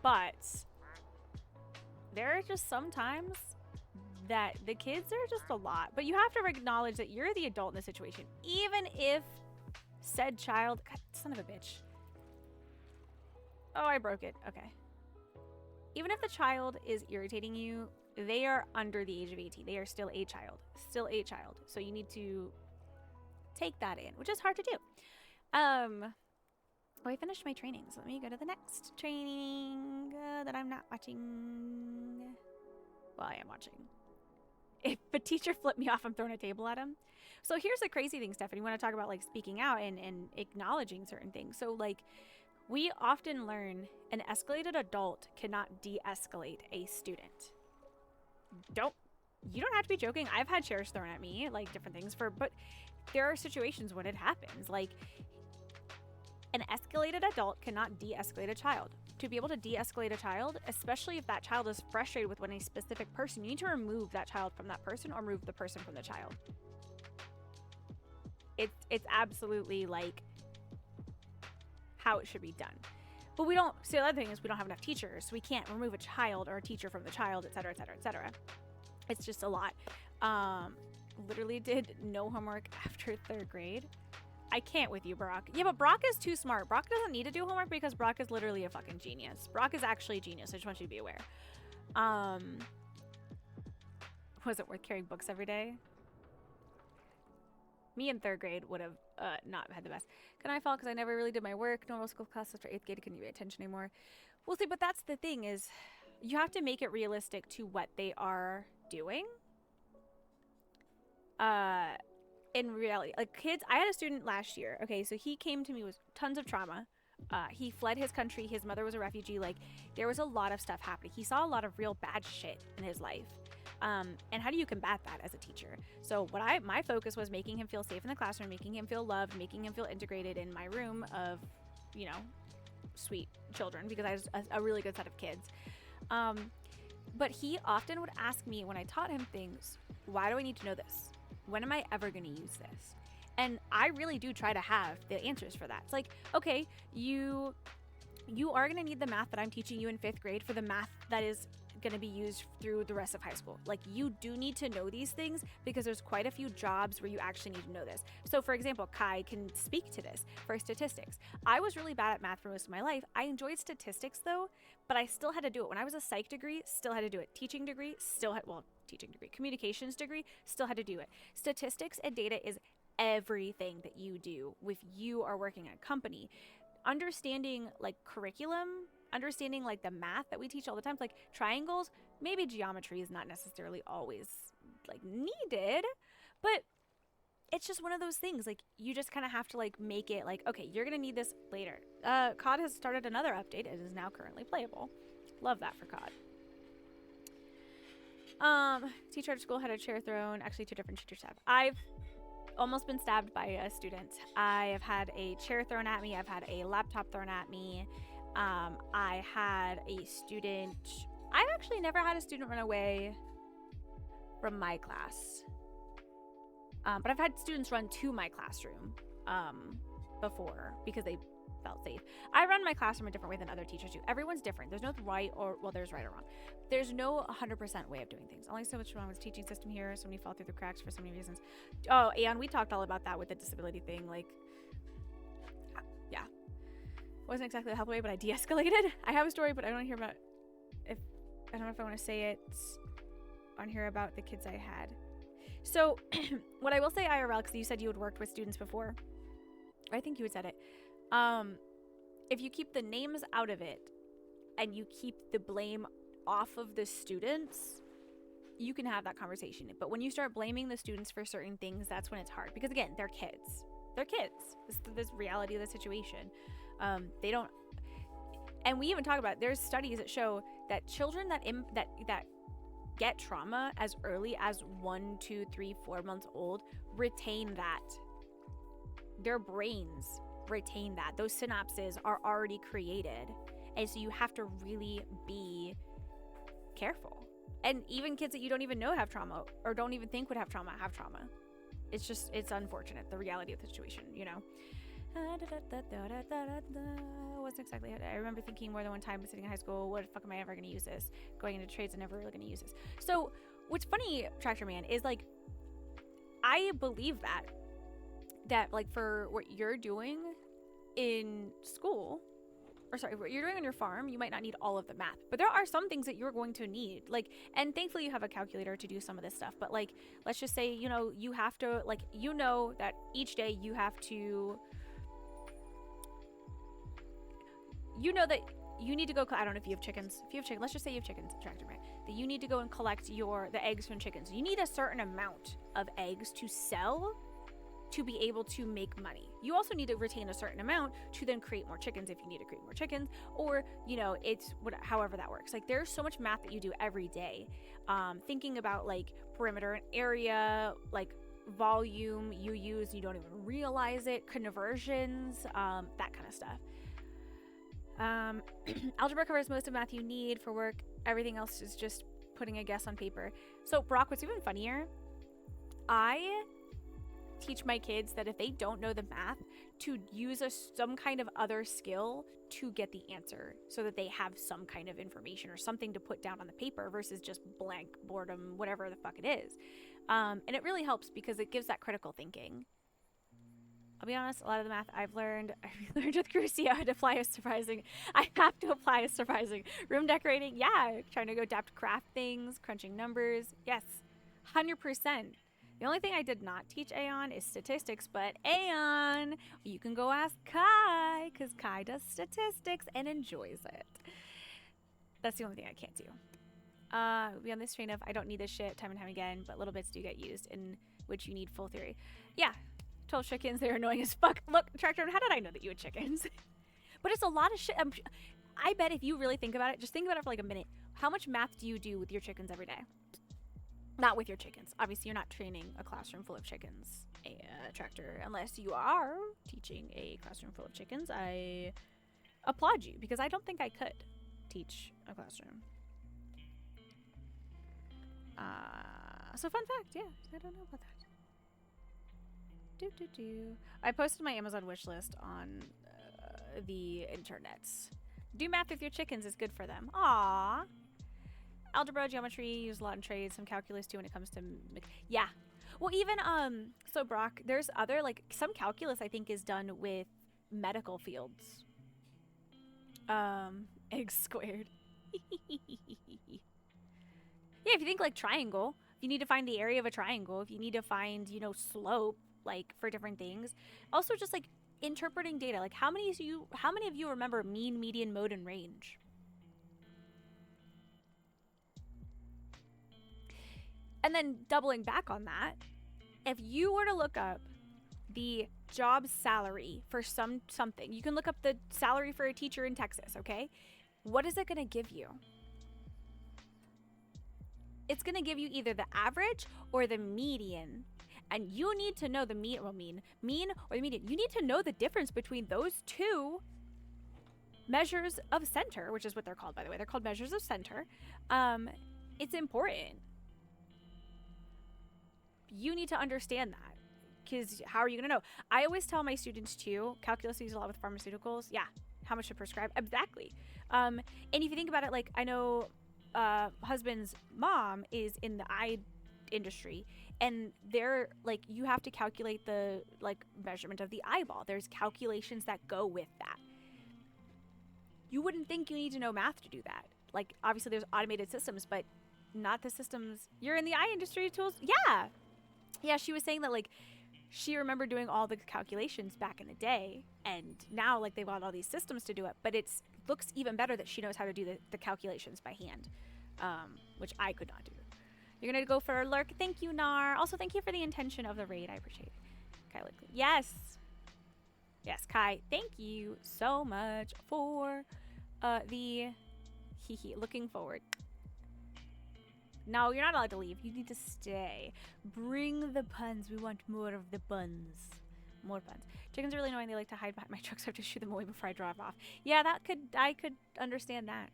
But there are just sometimes that the kids are just a lot. But you have to acknowledge that you're the adult in the situation. Even if said child... God, son of a bitch. Oh, I broke it. Okay. Even if the child is irritating you, they are under the age of 18. They are still a child. Still a child. So you need to take that in, which is hard to do. Oh, I finished my training. So let me go to the next training that I'm not watching. Well, I am watching. If a teacher flipped me off, I'm throwing a table at him. So here's the crazy thing, Stephanie. You want to talk about like speaking out and acknowledging certain things. So like we often learn an escalated adult cannot de-escalate a student. You don't have to be joking. I've had chairs thrown at me, like different things but there are situations when it happens. Like an escalated adult cannot de-escalate a child. To be able to de-escalate a child, especially if that child is frustrated with a specific person, you need to remove that child from that person or remove the person from the child. It's absolutely like how it should be done. But we don't, so the other thing is we don't have enough teachers, so we can't remove a child or a teacher from the child, et cetera, et cetera, et cetera. It's just a lot. Literally did no homework after 3rd grade. I can't with you, Brock. Yeah, but Brock is too smart. Brock doesn't need to do homework because Brock is literally a fucking genius. Brock is actually a genius. I just want you to be aware. Was it worth carrying books every day? Me in 3rd grade would have not had the best. Can I fall because I never really did my work? Normal school class after 8th grade, I couldn't pay attention anymore. Well, see, but that's the thing is you have to make it realistic to what they are doing. In reality, like kids, I had a student last year. Okay, so he came to me with tons of trauma. He fled his country. His mother was a refugee. Like there was a lot of stuff happening. He saw a lot of real bad shit in his life. And how do you combat that as a teacher? So my focus was making him feel safe in the classroom, making him feel loved, making him feel integrated in my room of, you know, sweet children because I was a really good set of kids. But he often would ask me when I taught him things, why do I need to know this? When am I ever going to use this? And I really do try to have the answers for that. It's like, okay, you are going to need the math that I'm teaching you in 5th grade for the math that is going to be used through the rest of high school. Like you do need to know these things because there's quite a few jobs where you actually need to know this. So for example, Kai can speak to this for statistics. I was really bad at math for most of my life. I enjoyed statistics though, but I still had to do it. When I was a psych degree, still had to do it. Teaching degree, communications degree, still had to do it. Statistics and data is everything that you do if you are working at a company. Understanding like curriculum, understanding like the math that we teach all the time, like triangles, maybe geometry is not necessarily always like needed, but it's just one of those things. Like you just kind of have to like make it like, okay, you're gonna need this later. COD has started another update. It is now currently playable. Love that for COD. Teacher at school had a chair thrown. Actually, 2 different teachers have. I've almost been stabbed by a student. I have had a chair thrown at me. I've had a laptop thrown at me. I had a student. I've actually never had a student run away from my class. But I've had students run to my classroom before because they felt safe. I run my classroom a different way than other teachers do. Everyone's different. There's no right or, well, there's right or wrong. There's no 100% way of doing things. Only so much wrong with the teaching system here. So many fall through the cracks for so many reasons. Oh, and we talked all about that with the disability thing. Like, yeah. Wasn't exactly the healthy way, but I de-escalated. I have a story, but I don't hear about I don't know if I want to say it on here about the kids I had. So what I will say IRL, because you said you had worked with students before. I think you had said it. If you keep the names out of it and you keep the blame off of the students, you can have that conversation. But when you start blaming the students for certain things, that's when it's hard. Because again, they're kids. They're kids. This reality of the situation. They don't. And we even talk about it. There's studies that show that children that get trauma as early as 1, 2, 3, 4 months old retain that. Their brains retain that. Those synapses are already created. And so you have to really be careful And even kids that you don't even know have trauma or don't even think would have trauma. It's just, it's unfortunate, the reality of the situation, you know? Wasn't exactly it. I remember thinking more than one time sitting in high school, what the fuck am I ever going to use this? Going into trades, I'm never really going to use this. So what's funny, Tractor Man, is like, I believe that like for what you're doing in school, or sorry, what you're doing on your farm, you might not need all of the math, but there are some things that you're going to need, like, and thankfully you have a calculator to do some of this stuff, but like, let's just say, you know, you have to, like, you know that each day you have to, you know that you need to go, I don't know if you have chickens, let's just say you have chickens, Tractor Man, that you need to go and collect the eggs from chickens. You need a certain amount of eggs to sell to be able to make money. You also need to retain a certain amount to then create more chickens if you need to create more chickens, or, you know, it's however that works. Like, there's so much math that you do every day, thinking about like perimeter and area, like volume you use, you don't even realize it, conversions, that kind of stuff. Algebra covers most of math you need for work. Everything else is just putting a guess on paper. So Brock, what's even funnier, I teach my kids that if they don't know the math, to use some kind of other skill to get the answer, so that they have some kind of information or something to put down on the paper versus just blank boredom, whatever the fuck it is. And it really helps because it gives that critical thinking. I'll be honest, a lot of the math I've learned with Crucio. I have to apply a surprising. Room decorating, yeah. Trying to go adapt craft things, crunching numbers, yes, 100%. The only thing I did not teach Aeon is statistics, but Aeon, you can go ask Kai, because Kai does statistics and enjoys it. That's the only thing I can't do. Be on this train of, I don't need this shit time and time again, but little bits do get used, in which you need full theory. Yeah, 12 chickens, they're annoying as fuck. Look, Tractor, how did I know that you had chickens? But it's a lot of shit. I bet if you really think about it, just think about it for like a minute. How much math do you do with your chickens every day? Not with your chickens. Obviously, you're not training a classroom full of chickens, Tractor, unless you are teaching a classroom full of chickens. I applaud you, because I don't think I could teach a classroom. So fun fact, yeah, I don't know about that. I posted my Amazon wish list on the internets. Do math with your chickens is good for them. Aww. Algebra, geometry, use a lot in trades, some calculus too when it comes to, yeah. Well, even, so Brock, there's other, like, some calculus I think is done with medical fields. Egg squared. Yeah, if you think like triangle, if you need to find the area of a triangle, if you need to find, you know, slope, like for different things. Also just like interpreting data, like how many of you remember mean, median, mode, and range? And then doubling back on that, if you were to look up the job salary for something, you can look up the salary for a teacher in Texas, okay? What is it going to give you? It's going to give you either the average or the median. And you need to know the mean or the median. You need to know the difference between those two measures of center, which is what they're called, by the way. They're called measures of center. It's important. You need to understand that, because how are you going to know? I always tell my students too, calculus uses a lot with pharmaceuticals. Yeah, how much to prescribe? Exactly. And if you think about it, like I know husband's mom is in the eye industry, and they're like, you have to calculate the like measurement of the eyeball. There's calculations that go with that. You wouldn't think you need to know math to do that. Like obviously there's automated systems, but not the systems. You're in the eye industry tools. Yeah, she was saying that like she remembered doing all the calculations back in the day, and now like they've got all these systems to do it, but it's looks even better that she knows how to do the calculations by hand, which I could not do. You're gonna go for a lurk. Thank you, Nar. Also, thank you for the intention of the raid. I appreciate it. Kai, yes, Kai. Thank you so much for the looking forward. No, you're not allowed to leave. You need to stay. Bring the puns. We want more of the buns. More puns. Chickens are really annoying. They like to hide behind my truck, so I have to shoot them away before I drive off. Yeah, I could understand that.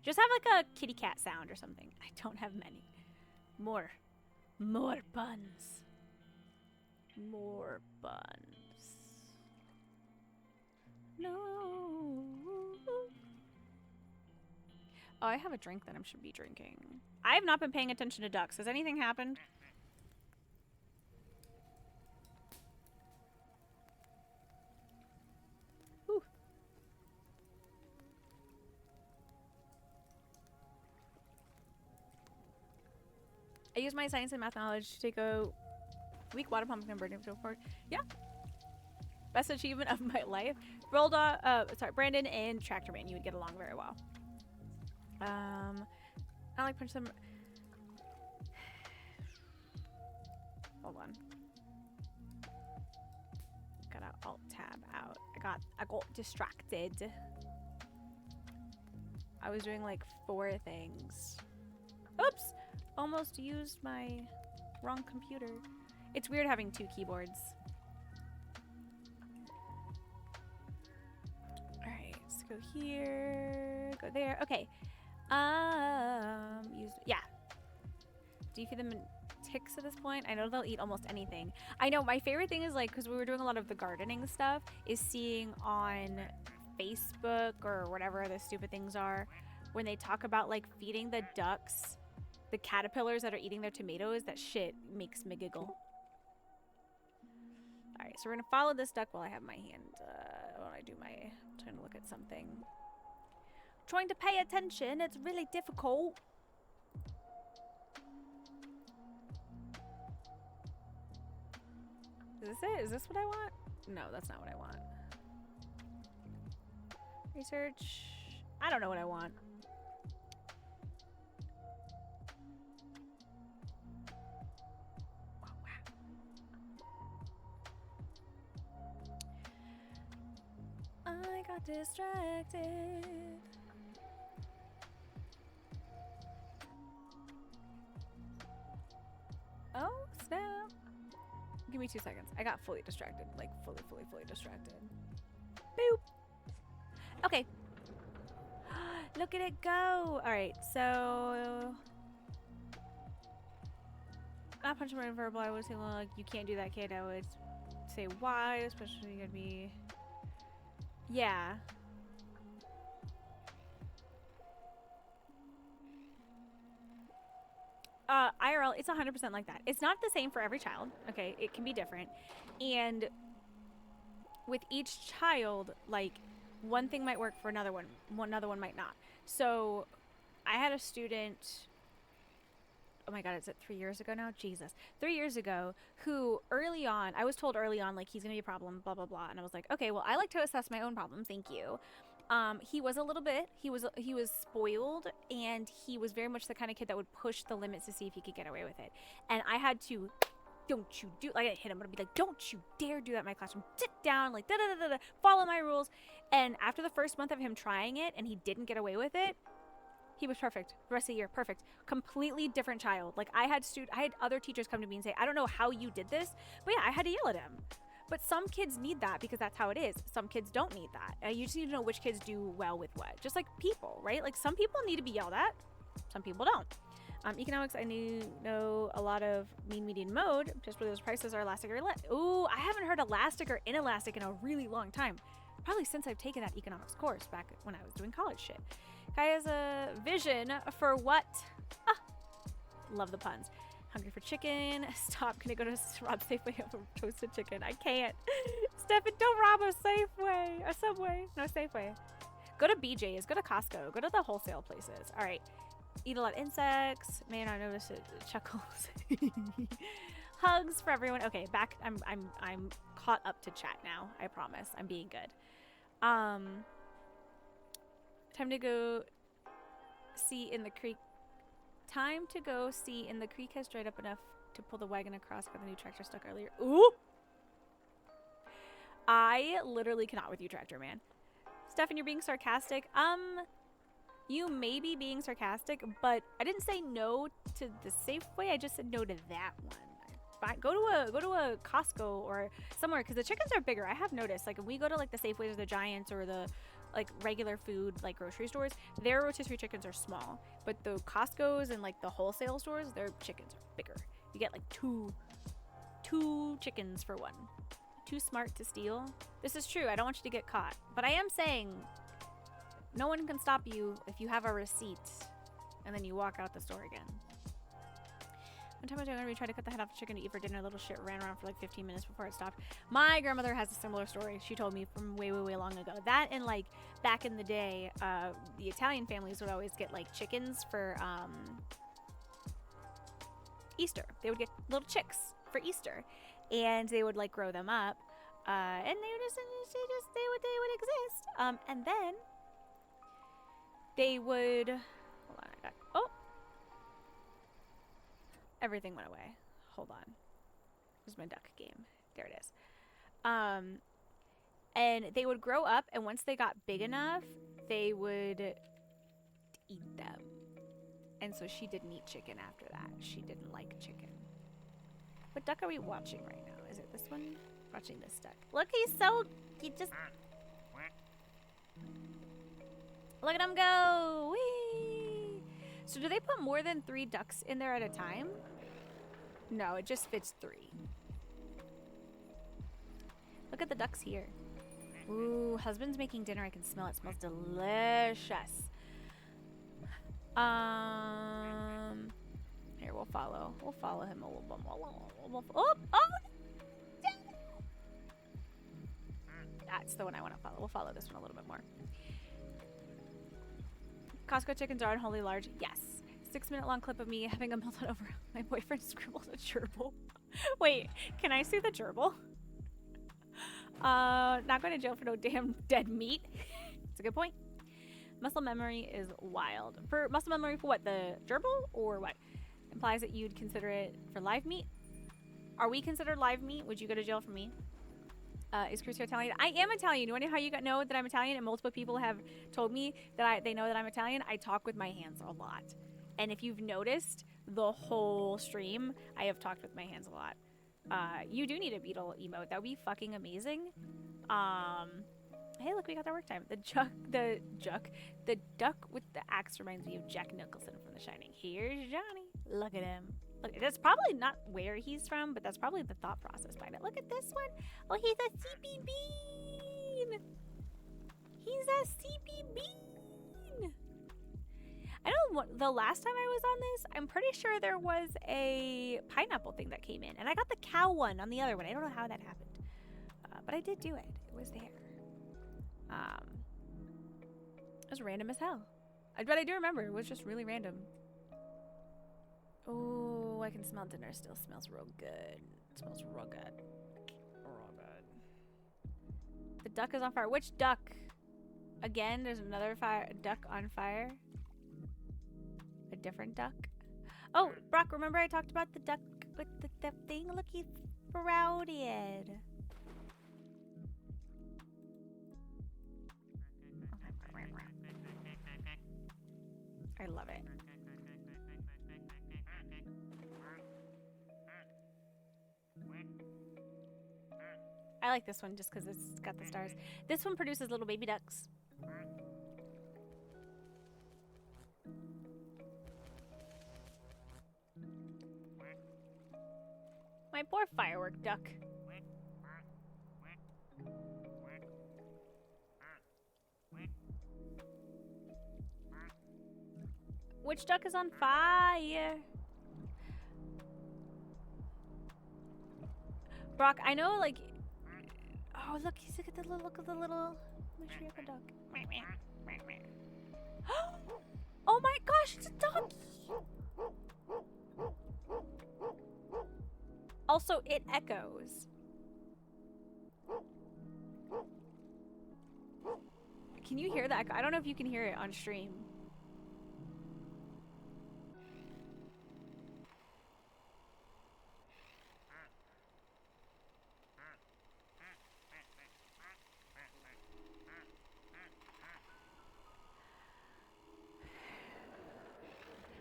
Just have like a kitty cat sound or something. I don't have many. More buns. More buns. No. Oh, I have a drink that I should be drinking. I have not been paying attention to ducks. Has anything happened? Whew. I use my science and math knowledge to take a weak water pump and burn it forward. Yeah. Best achievement of my life. Brandon and Tractor Man, you would get along very well. I like punch them. Hold on. Gotta alt tab out. I got distracted. I was doing like 4 things. Oops! Almost used my wrong computer. It's weird having 2 keyboards. Alright, let's go here. Go there. Okay. Yeah. Do you feed them ticks at this point? I know they'll eat almost anything. I know my favorite thing is like, because we were doing a lot of the gardening stuff, is seeing on Facebook or whatever the stupid things are, when they talk about like feeding the ducks the caterpillars that are eating their tomatoes. That shit makes me giggle. Alright, so we're gonna follow this duck while I have my hand, while I do my, I'm trying to look at something. Trying to pay attention, it's really difficult. Is this it? Is this what I want? No, that's not what I want. Research. I don't know what I want. Oh, wow. I got distracted. Oh, snap. Give me 2 seconds. I got fully distracted. Like, fully distracted. Boop. Okay. Look at it go. Alright, so... Not punch him in verbal. I would say, well, like, you can't do that, kid. I would say why, especially gonna be... Yeah. IRL, it's 100% like that. It's not the same for every child, okay? It can be different. And with each child, like, one thing might work for another one might not. So I had a student, oh my god, is it 3 years ago now? Jesus. 3 years ago, who early on, I was told early on, like, he's gonna be a problem, blah, blah, blah. And I was like, okay, well, I like to assess my own problem, thank you. He was a little bit, he was spoiled, and he was very much the kind of kid that would push the limits to see if he could get away with it. And I had to, don't you do, like, I hit him, but I'd be like, don't you dare do that in my classroom. Sit down, like, da-da-da-da-da, follow my rules. And after the first month of him trying it, and he didn't get away with it, he was perfect. The rest of the year, perfect. Completely different child. Like, I had other teachers come to me and say, I don't know how you did this, but yeah, I had to yell at him. But some kids need that because that's how it is. Some kids don't need that. You just need to know which kids do well with what. Just like people, right? Like, some people need to be yelled at. Some people don't. Economics, I know a lot of mean, median, mode. Just where those prices are elastic or ooh, I haven't heard elastic or inelastic in a really long time. Probably since I've taken that economics course back when I was doing college shit. Guy has a vision for what? Ah, love the puns. Hungry for chicken. Stop. Can I go to rob Safeway over toasted chicken? I can't. Stefan, don't rob a Safeway. A Subway. No, Safeway. Go to BJ's. Go to Costco. Go to the wholesale places. All right. Eat a lot of insects. May not notice it. Chuckles. Hugs for everyone. Okay, back. I'm caught up to chat now. I promise. I'm being good. Time to go see in the creek. Time to go see in the creek has dried up enough to pull the wagon across. Got the new tractor stuck earlier. Ooh! I literally cannot with you, Tractor Man. Stefan, you're being sarcastic. You may be being sarcastic, but I didn't say no to the Safeway. I just said no to that one. Go to a Costco or somewhere, because the chickens are bigger. I have noticed, like, if we go to like the Safeways or the Giants or the like regular food, like grocery stores, their rotisserie chickens are small, but the Costco's and like the wholesale stores, their chickens are bigger. You get like two chickens for one. Too smart to steal. This is true. I don't want you to get caught, but I am saying no one can stop you if you have a receipt and then you walk out the store again. One time I was younger, we tried to cut the head off the chicken to eat for dinner. Little shit ran around for like 15 minutes before it stopped. My grandmother has a similar story. She told me from way long ago. That and like back in the day, the Italian families would always get like chickens for Easter. They would get little chicks for Easter, and they would like grow them up, and they would exist. And then they would. Hold on, I got. Oh. Everything went away. Hold on. Where's my duck game? There it is. And they would grow up, and once they got big enough, they would eat them. And so she didn't eat chicken after that. She didn't like chicken. What duck are we watching right now? Is it this one? Watching this duck. Look, he just... Look at him go! Whee! So do they put more than 3 ducks in there at a time? No, it just fits 3. Look at the ducks here. Ooh, husband's making dinner. I can smell it. It smells delicious. Here, we'll follow him a little bit more. Oh! That's the one I want to follow. We'll follow this one a little bit more. Costco chickens are unholy large. Yes. 6-minute long clip of me having a meltdown over my boyfriend scribbled a gerbil. Wait, can I see the gerbil? Not going to jail for no damn dead meat. It's a good point. Muscle memory is wild. For muscle memory for what? The gerbil or what? Implies that you'd consider it for live meat. Are we considered live meat? Would you go to jail for me? Is Crucio Italian? I am Italian. You know how you know that I'm Italian? And multiple people have told me that they know that I'm Italian. I talk with my hands a lot. And if you've noticed the whole stream, I have talked with my hands a lot. You do need a beetle emote. That would be fucking amazing. Hey, look, we got our work time. The duck with the axe reminds me of Jack Nicholson from The Shining. Here's Johnny. Look at him. Look, that's probably not where he's from, but that's probably the thought process behind it. Look at this one. Oh, he's a CP bean. He's a CP bean. I know the last time I was on this, I'm pretty sure there was a pineapple thing that came in. And I got the cow one on the other one. I don't know how that happened. But I did do it. It was there. It was random as hell. But I do remember. It was just really random. Oh, I can smell dinner. Still smells real good. It smells real good. Real good. The duck is on fire. Which duck? Again, there's another duck on fire. A different duck. Oh, Brock, remember I talked about the duck with the thing? Look, he's sprouted. I love it. I like this one just because it's got the stars. This one produces little baby ducks. My poor firework duck. Which duck is on fire? Brock, I know, like... Oh, look, he's look at the little... Make sure you have a duck. Oh my gosh, it's a duck! Also, it echoes. Can you hear that echo? I don't know if you can hear it on stream.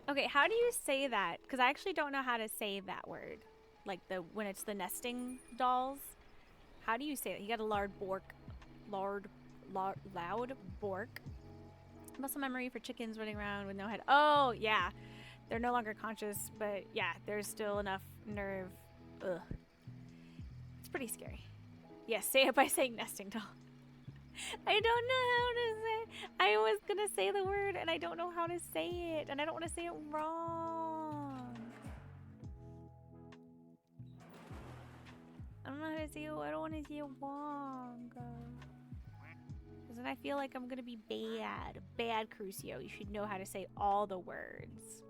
Okay, how do you say that? Because I actually don't know how to say that word. Like when it's the nesting dolls. How do you say it? You got a lard loud bork. Muscle memory for chickens running around with no head. Oh, yeah. They're no longer conscious, but yeah, there's still enough nerve. Ugh. It's pretty scary. Yes, say it by saying nesting doll. I don't know how to say. I was gonna say the word and I don't know how to say it, and I don't want to say it wrong. I don't know how to say it. I don't want to say it wrong. Because then I feel like I'm gonna be bad. Bad Crucio. You should know how to say all the words.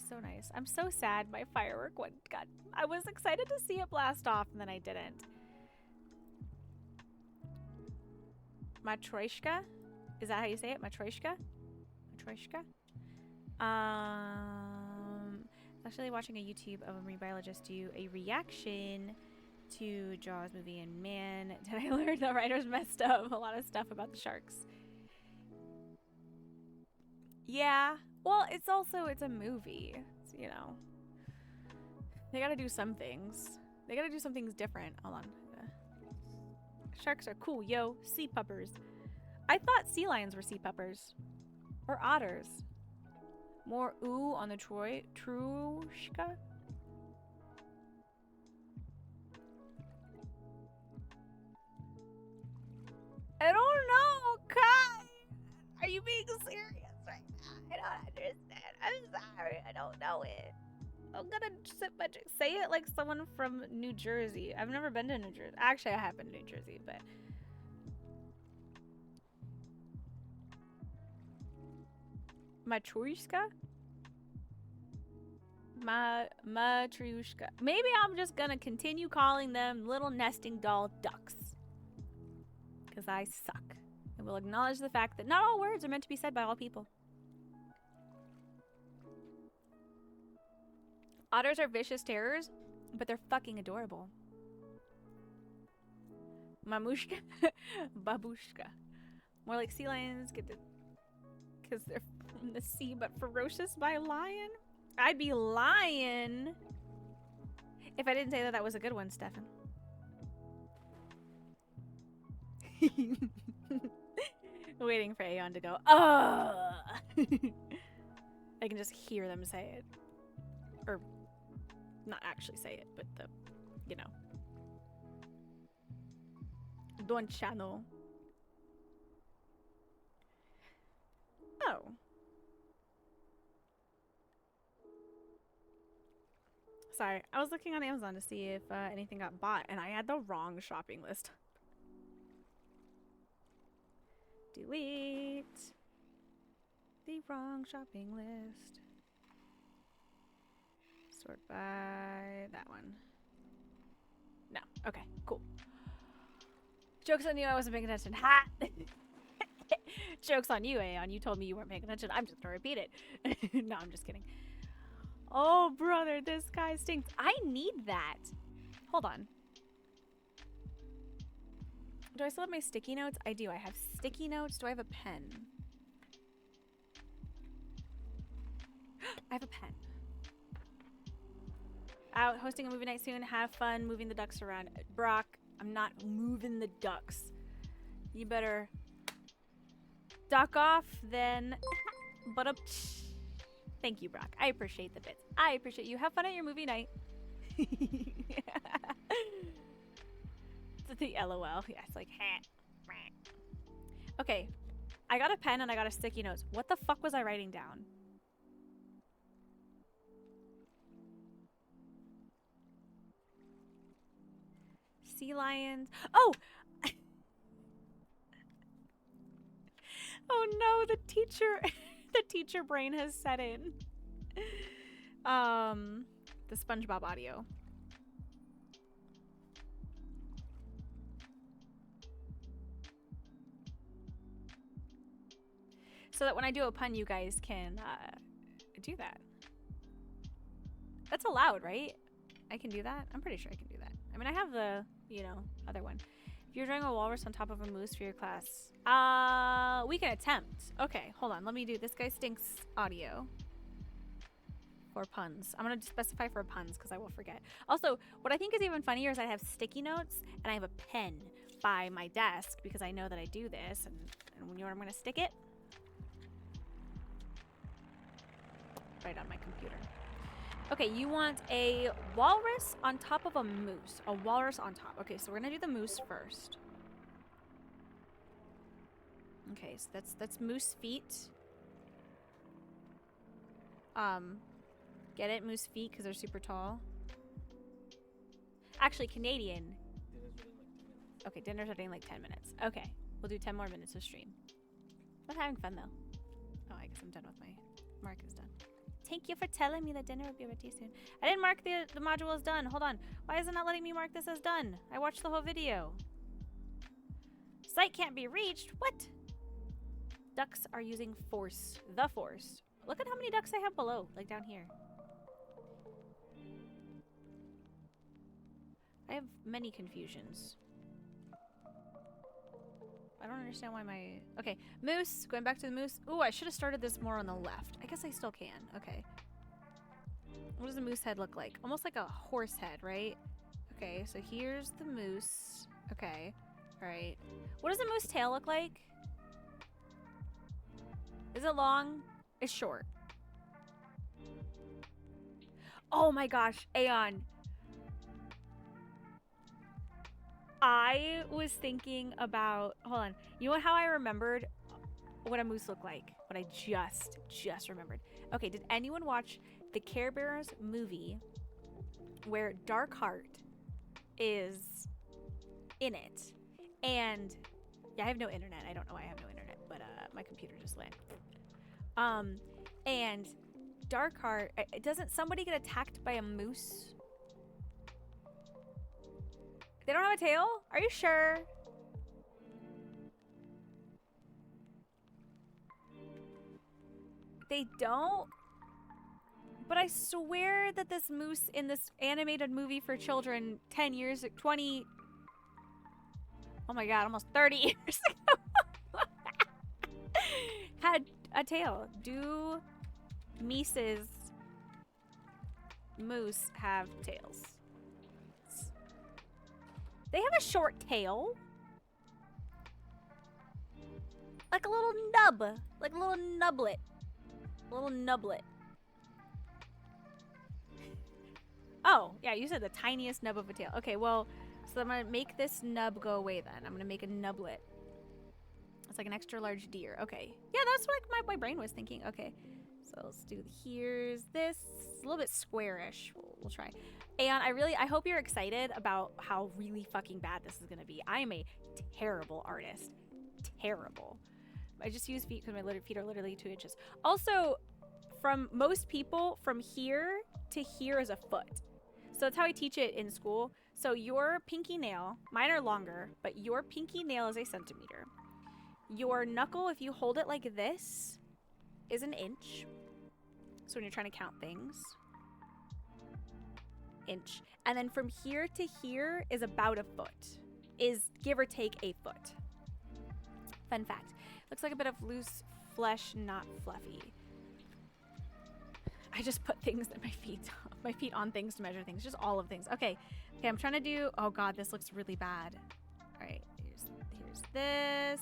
So nice. I'm so sad my firework one got. I was excited to see it blast off and then I didn't. Matryoshka? Is that how you say it? Matryoshka? Matryoshka? Actually watching a YouTube of a marine biologist do a reaction to Jaws movie, and man, did I learn the writers messed up a lot of stuff about the sharks. Yeah. Well, it's a movie. It's, you know. They gotta do some things. They gotta do some things different. Hold on. Sharks are cool, yo. Sea puppers. I thought sea lions were sea puppers. Or otters. More ooh on the Trushka. I don't know, Kai. Are you being serious right now? I don't understand. I'm sorry. I don't know it. I'm gonna say it like someone from New Jersey. I've never been to New Jersey. Actually, I have been to New Jersey, but Matryoshka? Matryoshka. Maybe I'm just gonna continue calling them little nesting doll ducks. Because I suck. And we'll acknowledge the fact that not all words are meant to be said by all people. Otters are vicious terrors, but they're fucking adorable. Mamushka? Babushka. More like sea lions get to... Because they're from the sea, but ferocious by lion? I'd be lying if I didn't say that that was a good one, Stefan. Waiting for Aeon to go, ugh! I can just hear them say it. Or not actually say it, but the, you know. Don Chano. Oh. Sorry, I was looking on Amazon to see if anything got bought, and I had the wrong shopping list. Delete the wrong shopping list. Sort by that one. No. Okay, cool. Joke's on you, I wasn't paying attention. Ha! Joke's on you, Aeon. You told me you weren't paying attention. I'm just gonna repeat it. No, I'm just kidding. Oh, brother, this guy stinks. I need that. Hold on. Do I still have my sticky notes? I do. I have sticky notes. Do I have a pen? I have a pen. Out hosting a movie night soon. Have fun moving the ducks around. Brock, I'm not moving the ducks. You better duck off then. But up. Thank you, Brock. I appreciate the bits. I appreciate you. Have fun at your movie night. The LOL. Yeah, it's like, okay. I got a pen and I got a sticky notes. What the fuck was I writing down? Sea lions. Oh! Oh no, the teacher brain has set in. The SpongeBob audio. So that when I do a pun, you guys can do that. That's allowed, right? I can do that? I'm pretty sure I can do that. I mean, I have the, you know, other one. If you're drawing a walrus on top of a moose for your class, we can attempt. Okay, hold on. Let me do this guy stinks audio. For puns. I'm going to specify for puns because I will forget. Also, what I think is even funnier is I have sticky notes and I have a pen by my desk because I know that I do this. And you know where I'm going to stick it? Right on my computer. Okay, you want a walrus on top of a moose. A walrus on top. Okay, so we're going to do the moose first. Okay, so that's moose feet. Get it? Moose feet because they're super tall. Actually, Canadian. Okay, dinner's starting in like 10 minutes. Okay, we'll do 10 more minutes of stream. I'm having fun though. Oh, I guess I'm done with my mark is done. Thank you for telling me that dinner will be ready soon. I didn't mark the module as done. Hold on. Why is it not letting me mark this as done? I watched the whole video. Site can't be reached. What? Ducks are using force. The force. Look at how many ducks I have below, like down here. I have many confusions. I don't understand why my... Okay, moose. Going back to the moose. Ooh, I should have started this more on the left. I guess I still can. Okay. What does a moose head look like? Almost like a horse head, right? Okay, so here's the moose. Okay. All right. What does a moose tail look like? Is it long? It's short. Oh my gosh, Aeon. I was thinking about, hold on. You know how I remembered what a moose looked like? What I just remembered. Okay, did anyone watch the Care Bears movie where Darkheart is in it? And yeah, I have no internet. I don't know why I have no internet, but my computer just lit. And Darkheart, doesn't somebody get attacked by a moose? They don't have a tail? Are you sure? They don't? But I swear that this moose in this animated movie for children 10 years, 20... Oh my god, almost 30 years ago had a tail. Do Mises moose have tails? They have a short tail. Like a little nub. Like a little nublet. A little nublet. Oh, yeah, you said the tiniest nub of a tail. Okay, well, so I'm going to make this nub go away then. I'm going to make a nublet. It's like an extra large deer. Okay. Yeah, that's what my brain was thinking. Okay. So let's do, here's this. It's a little bit squarish. We'll try. And I hope you're excited about how really fucking bad this is going to be. I am a terrible artist. Terrible. I just use feet because my feet are literally 2 inches. Also, from most people, from here to here is a foot. So that's how I teach it in school. So your pinky nail, mine are longer, but your pinky nail is 1 centimeter. Your knuckle, if you hold it like this, is 1 inch. So when you're trying to count things, inch. And then from here to here is about a foot. Is give or take a foot. Fun fact. Looks like a bit of loose flesh, not fluffy. I just put things at my feet on things to measure things. Just all of things. Okay. Okay, I'm trying to do, oh god, this looks really bad. All right, here's this.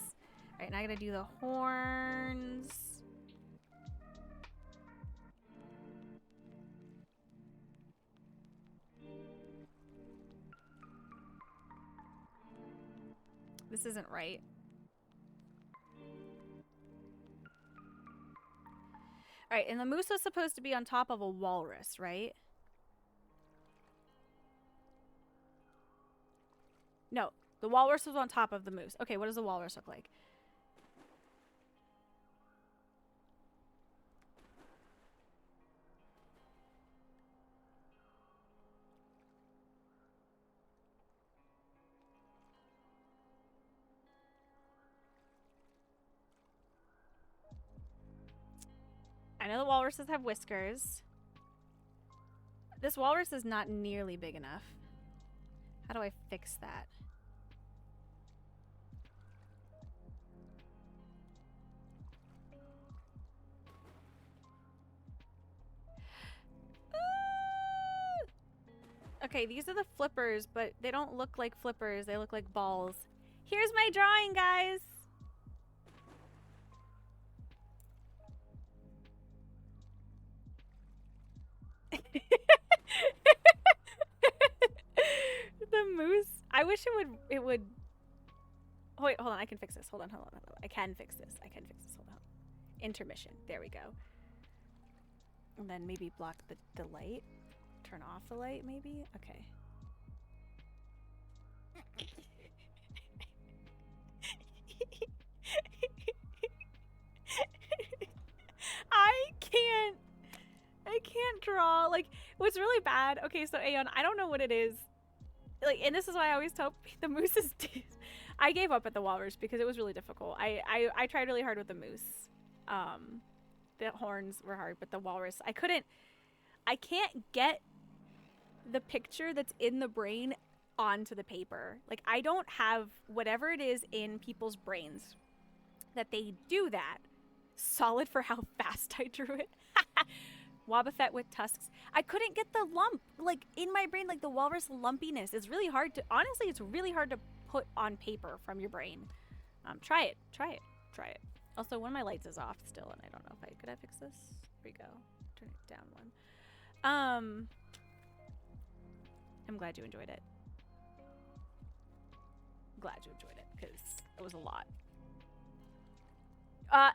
All right, now I gotta do the horns. This isn't right. All right, and the moose is supposed to be on top of a walrus, right? No, the walrus was on top of the moose. Okay, what does the walrus look like? I know the walruses have whiskers. This walrus is not nearly big enough. How do I fix that? Okay, these are the flippers, but they don't look like flippers. They look like balls. Here's my drawing, guys. The moose. I wish it would. Oh, wait, hold on. I can fix this. Hold on. I can fix this. Hold on. Intermission. There we go. And then maybe block the light. Turn off the light, maybe? Okay. I can't draw. Like, what's really bad. Okay, so Aeon, I don't know what it is. Like, and this is why I always tell the moose is. I gave up at the walrus because it was really difficult. I tried really hard with the moose. The horns were hard, but the walrus, I can't get the picture that's in the brain onto the paper. Like, I don't have whatever it is in people's brains that they do that. Solid for how fast I drew it. Wobbuffet with tusks. I couldn't get the lump, like, in my brain, like the walrus lumpiness. It's really hard to, honestly, it's really hard to put on paper from your brain. Try it. Also, one of my lights is off still, and I don't know if could I fix this? Here we go. Turn it down one. I'm glad you enjoyed it. Glad you enjoyed it, because it was a lot.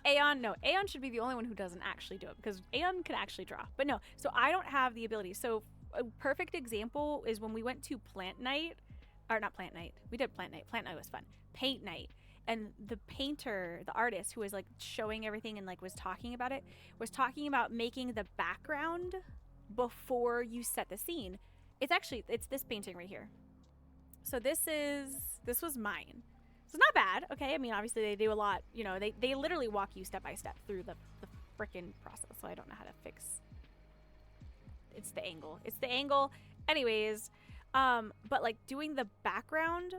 Aeon, no. Aeon should be the only one who doesn't actually do it, because Aeon can actually draw. But no, so I don't have the ability. So a perfect example is when we went to plant night, or not plant night. We did plant night. Plant night was fun. Paint night. And the painter, the artist who was like showing everything and like was talking about it, was talking about making the background before you set the scene. It's this painting right here. So this was mine. So it's not bad, okay? I mean, obviously they do a lot, you know, they literally walk you step by step through the frickin' process, so I don't know how to fix. It's the angle. Anyways, but like doing the background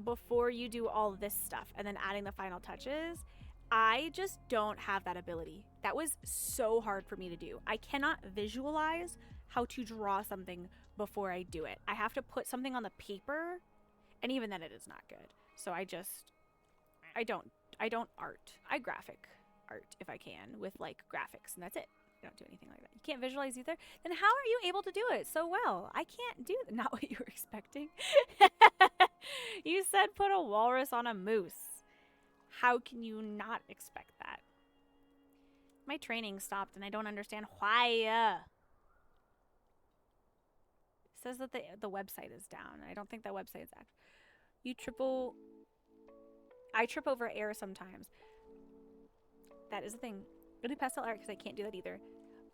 before you do all this stuff and then adding the final touches, I just don't have that ability. That was so hard for me to do. I cannot visualize how to draw something before I do it. I have to put something on the paper, and even then it is not good. So I don't art. I graphic art if I can with like graphics, and that's it. I don't do anything like that. You can't visualize either? Then how are you able to do it so well? I can't do that. Not what you were expecting. You said put a walrus on a moose. How can you not expect that? My training stopped and I don't understand why. It says that the website is down. I don't think that website is active. I trip over air sometimes. That is the thing. I'm gonna do pastel art because I can't do that either.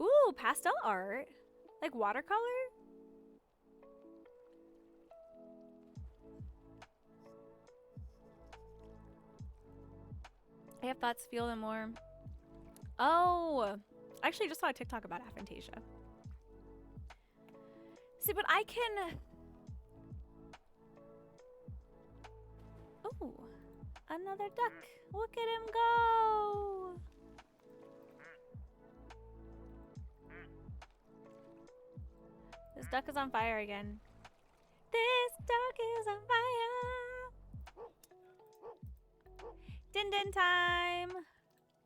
Ooh, pastel art? Like watercolor? I have thoughts, feel them more. Oh, I actually just saw a TikTok about aphantasia. See, but I can... Oh, another duck. Look at him go. This duck is on fire again. This duck is on fire. Din din time.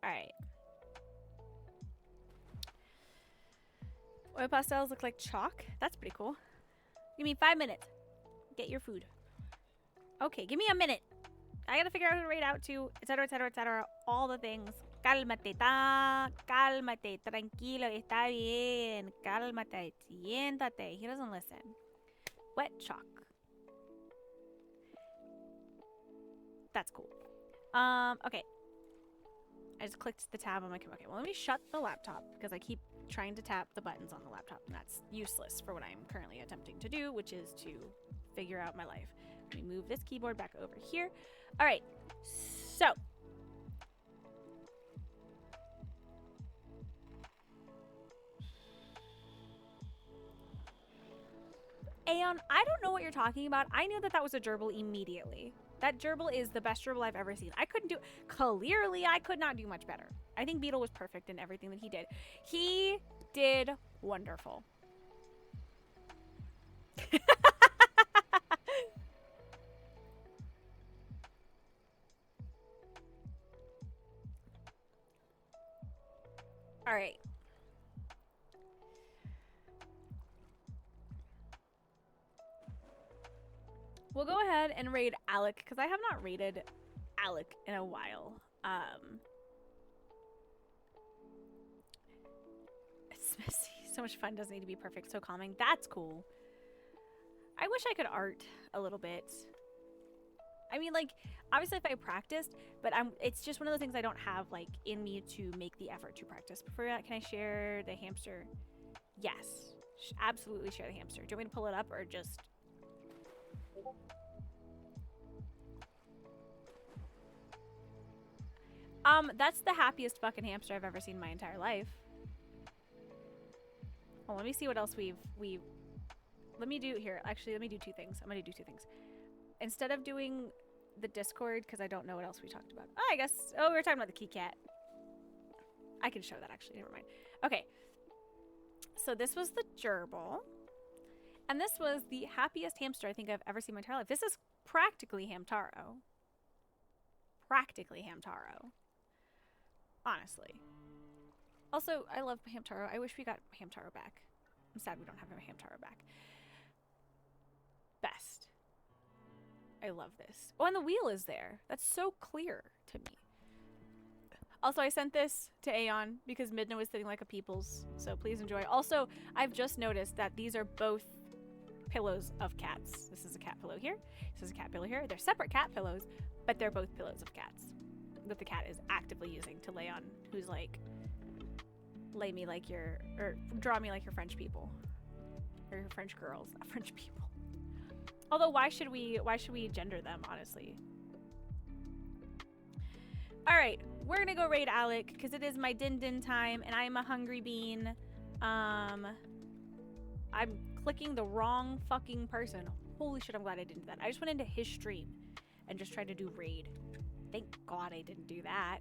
All right. Oil pastels look like chalk. That's pretty cool. Give me 5 minutes. Get your food. Okay, give me a minute. I gotta figure out who to rate out to, etc., etc., etc. All the things. Cálmate, cálmate, tranquilo, está bien. Cálmate, siéntate. He doesn't listen. Wet chalk. That's cool. Okay. I just clicked the tab on my computer. Okay, well, let me shut the laptop because I keep trying to tap the buttons on the laptop, and that's useless for what I'm currently attempting to do, which is to figure out my life. Let me move this keyboard back over here. All right, so Aeon, I don't know what you're talking about. I knew that was a gerbil immediately. That gerbil is the best gerbil I've ever seen. I couldn't do... Clearly, I could not do much better. I think Beetle was perfect in everything that he did. He did wonderful. All right. We'll go ahead and raid Alec, because I have not raided Alec in a while. It's messy. So much fun, doesn't need to be perfect. So calming. That's cool. I wish I could art a little bit. I mean, like, obviously if I practiced, but it's just one of those things I don't have, like, in me to make the effort to practice. Before that, can I share the hamster? Yes. Absolutely share the hamster. Do you want me to pull it up or just... That's the happiest fucking hamster I've ever seen in my entire life. Oh, let me see what else let me do here. Actually, let me do two things. I'm gonna do two things. Instead of doing the Discord, because I don't know what else we talked about. Oh, I guess, we were talking about the key cat. I can show that actually, never mind. Okay. So this was the gerbil. And this was the happiest hamster I think I've ever seen in my entire life. This is practically Hamtaro. Practically Hamtaro. Honestly. Also, I love Hamtaro. I wish we got Hamtaro back. I'm sad we don't have Hamtaro back. Best. I love this. Oh, and the wheel is there. That's so clear to me. Also, I sent this to Aeon because Midna was sitting like a people's, so please enjoy. Also, I've just noticed that these are both pillows of cats. This is a cat pillow here. This is a cat pillow here. They're separate cat pillows, but they're both pillows of cats that the cat is actively using to lay on, who's like, lay me like your, or draw me like your French people. Or your French girls, not French people. Although, why should we gender them, honestly? All right, we're gonna go raid Alec because it is my din time, and I'm a hungry bean. I'm clicking the wrong fucking person. Holy shit, I'm glad I didn't do that. I just went into his stream and just tried to do raid. Thank God I didn't do that.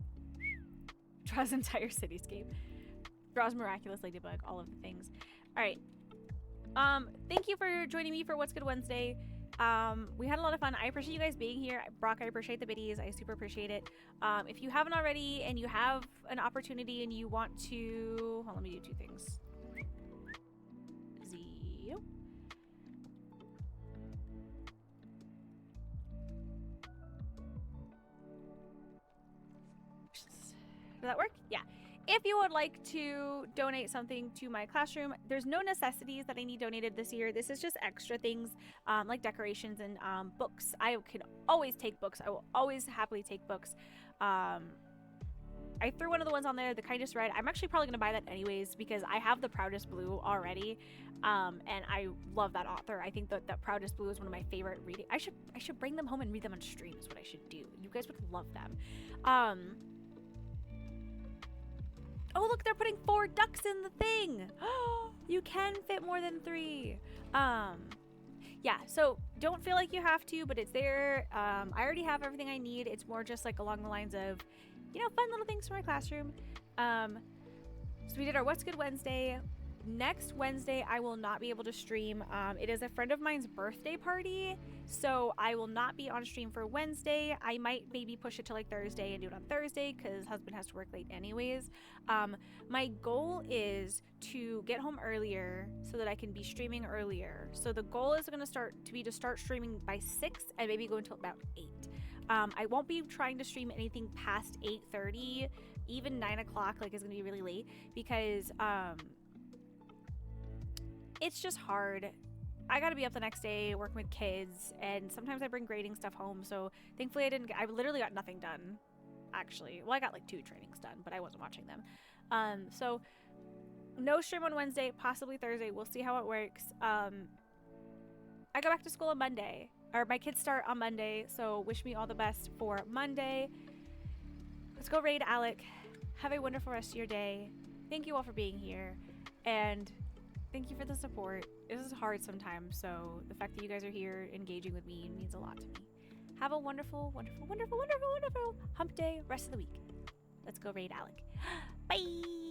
Draws entire cityscape. Draws miraculous ladybug, all of the things. All right. Thank you for joining me for What's Good Wednesday. We had a lot of fun. I appreciate you guys being here. Brock, I appreciate the biddies. I super appreciate it. If you haven't already and you have an opportunity and you want to... Hold on, let me do two things. Does that work? Yeah. If you would like to donate something to my classroom, there's no necessities that I need donated this year. This is just extra things like decorations and books. I can always take books. I will always happily take books. I threw one of the ones on there, The Kindest Red. I'm actually probably going to buy that anyways because I have The Proudest Blue already. And I love that author. I think that Proudest Blue is one of my favorite reading. I should bring them home and read them on stream is what I should do. You guys would love them. Oh, look, they're putting 4 ducks in the thing. You can fit more than 3. Yeah, so don't feel like you have to, but it's there. I already have everything I need. It's more just like along the lines of, you know, fun little things for my classroom. So we did our What's Good Wednesday. Next Wednesday, I will not be able to stream. It is a friend of mine's birthday party, so I will not be on stream for Wednesday. I might maybe push it to like Thursday and do it on Thursday because husband has to work late anyways. My goal is to get home earlier so that I can be streaming earlier. So the goal is going to start streaming by 6 and maybe go until about 8. I won't be trying to stream anything past 8:30, even 9 o'clock, like it's going to be really late because it's just hard. I gotta be up the next day working with kids, and sometimes I bring grading stuff home, so thankfully I literally got nothing done, actually. Well, I got like 2 trainings done, but I wasn't watching them. So no stream on Wednesday, possibly Thursday. We'll see how it works. I go back to school on Monday, or my kids start on Monday, so wish me all the best for Monday. Let's go raid Alec. Have a wonderful rest of your day. Thank you all for being here, and thank you for the support. This is hard sometimes, so the fact that you guys are here engaging with me means a lot to me. Have a wonderful, wonderful, wonderful, wonderful, wonderful hump day, rest of the week. Let's go raid Alec. Bye!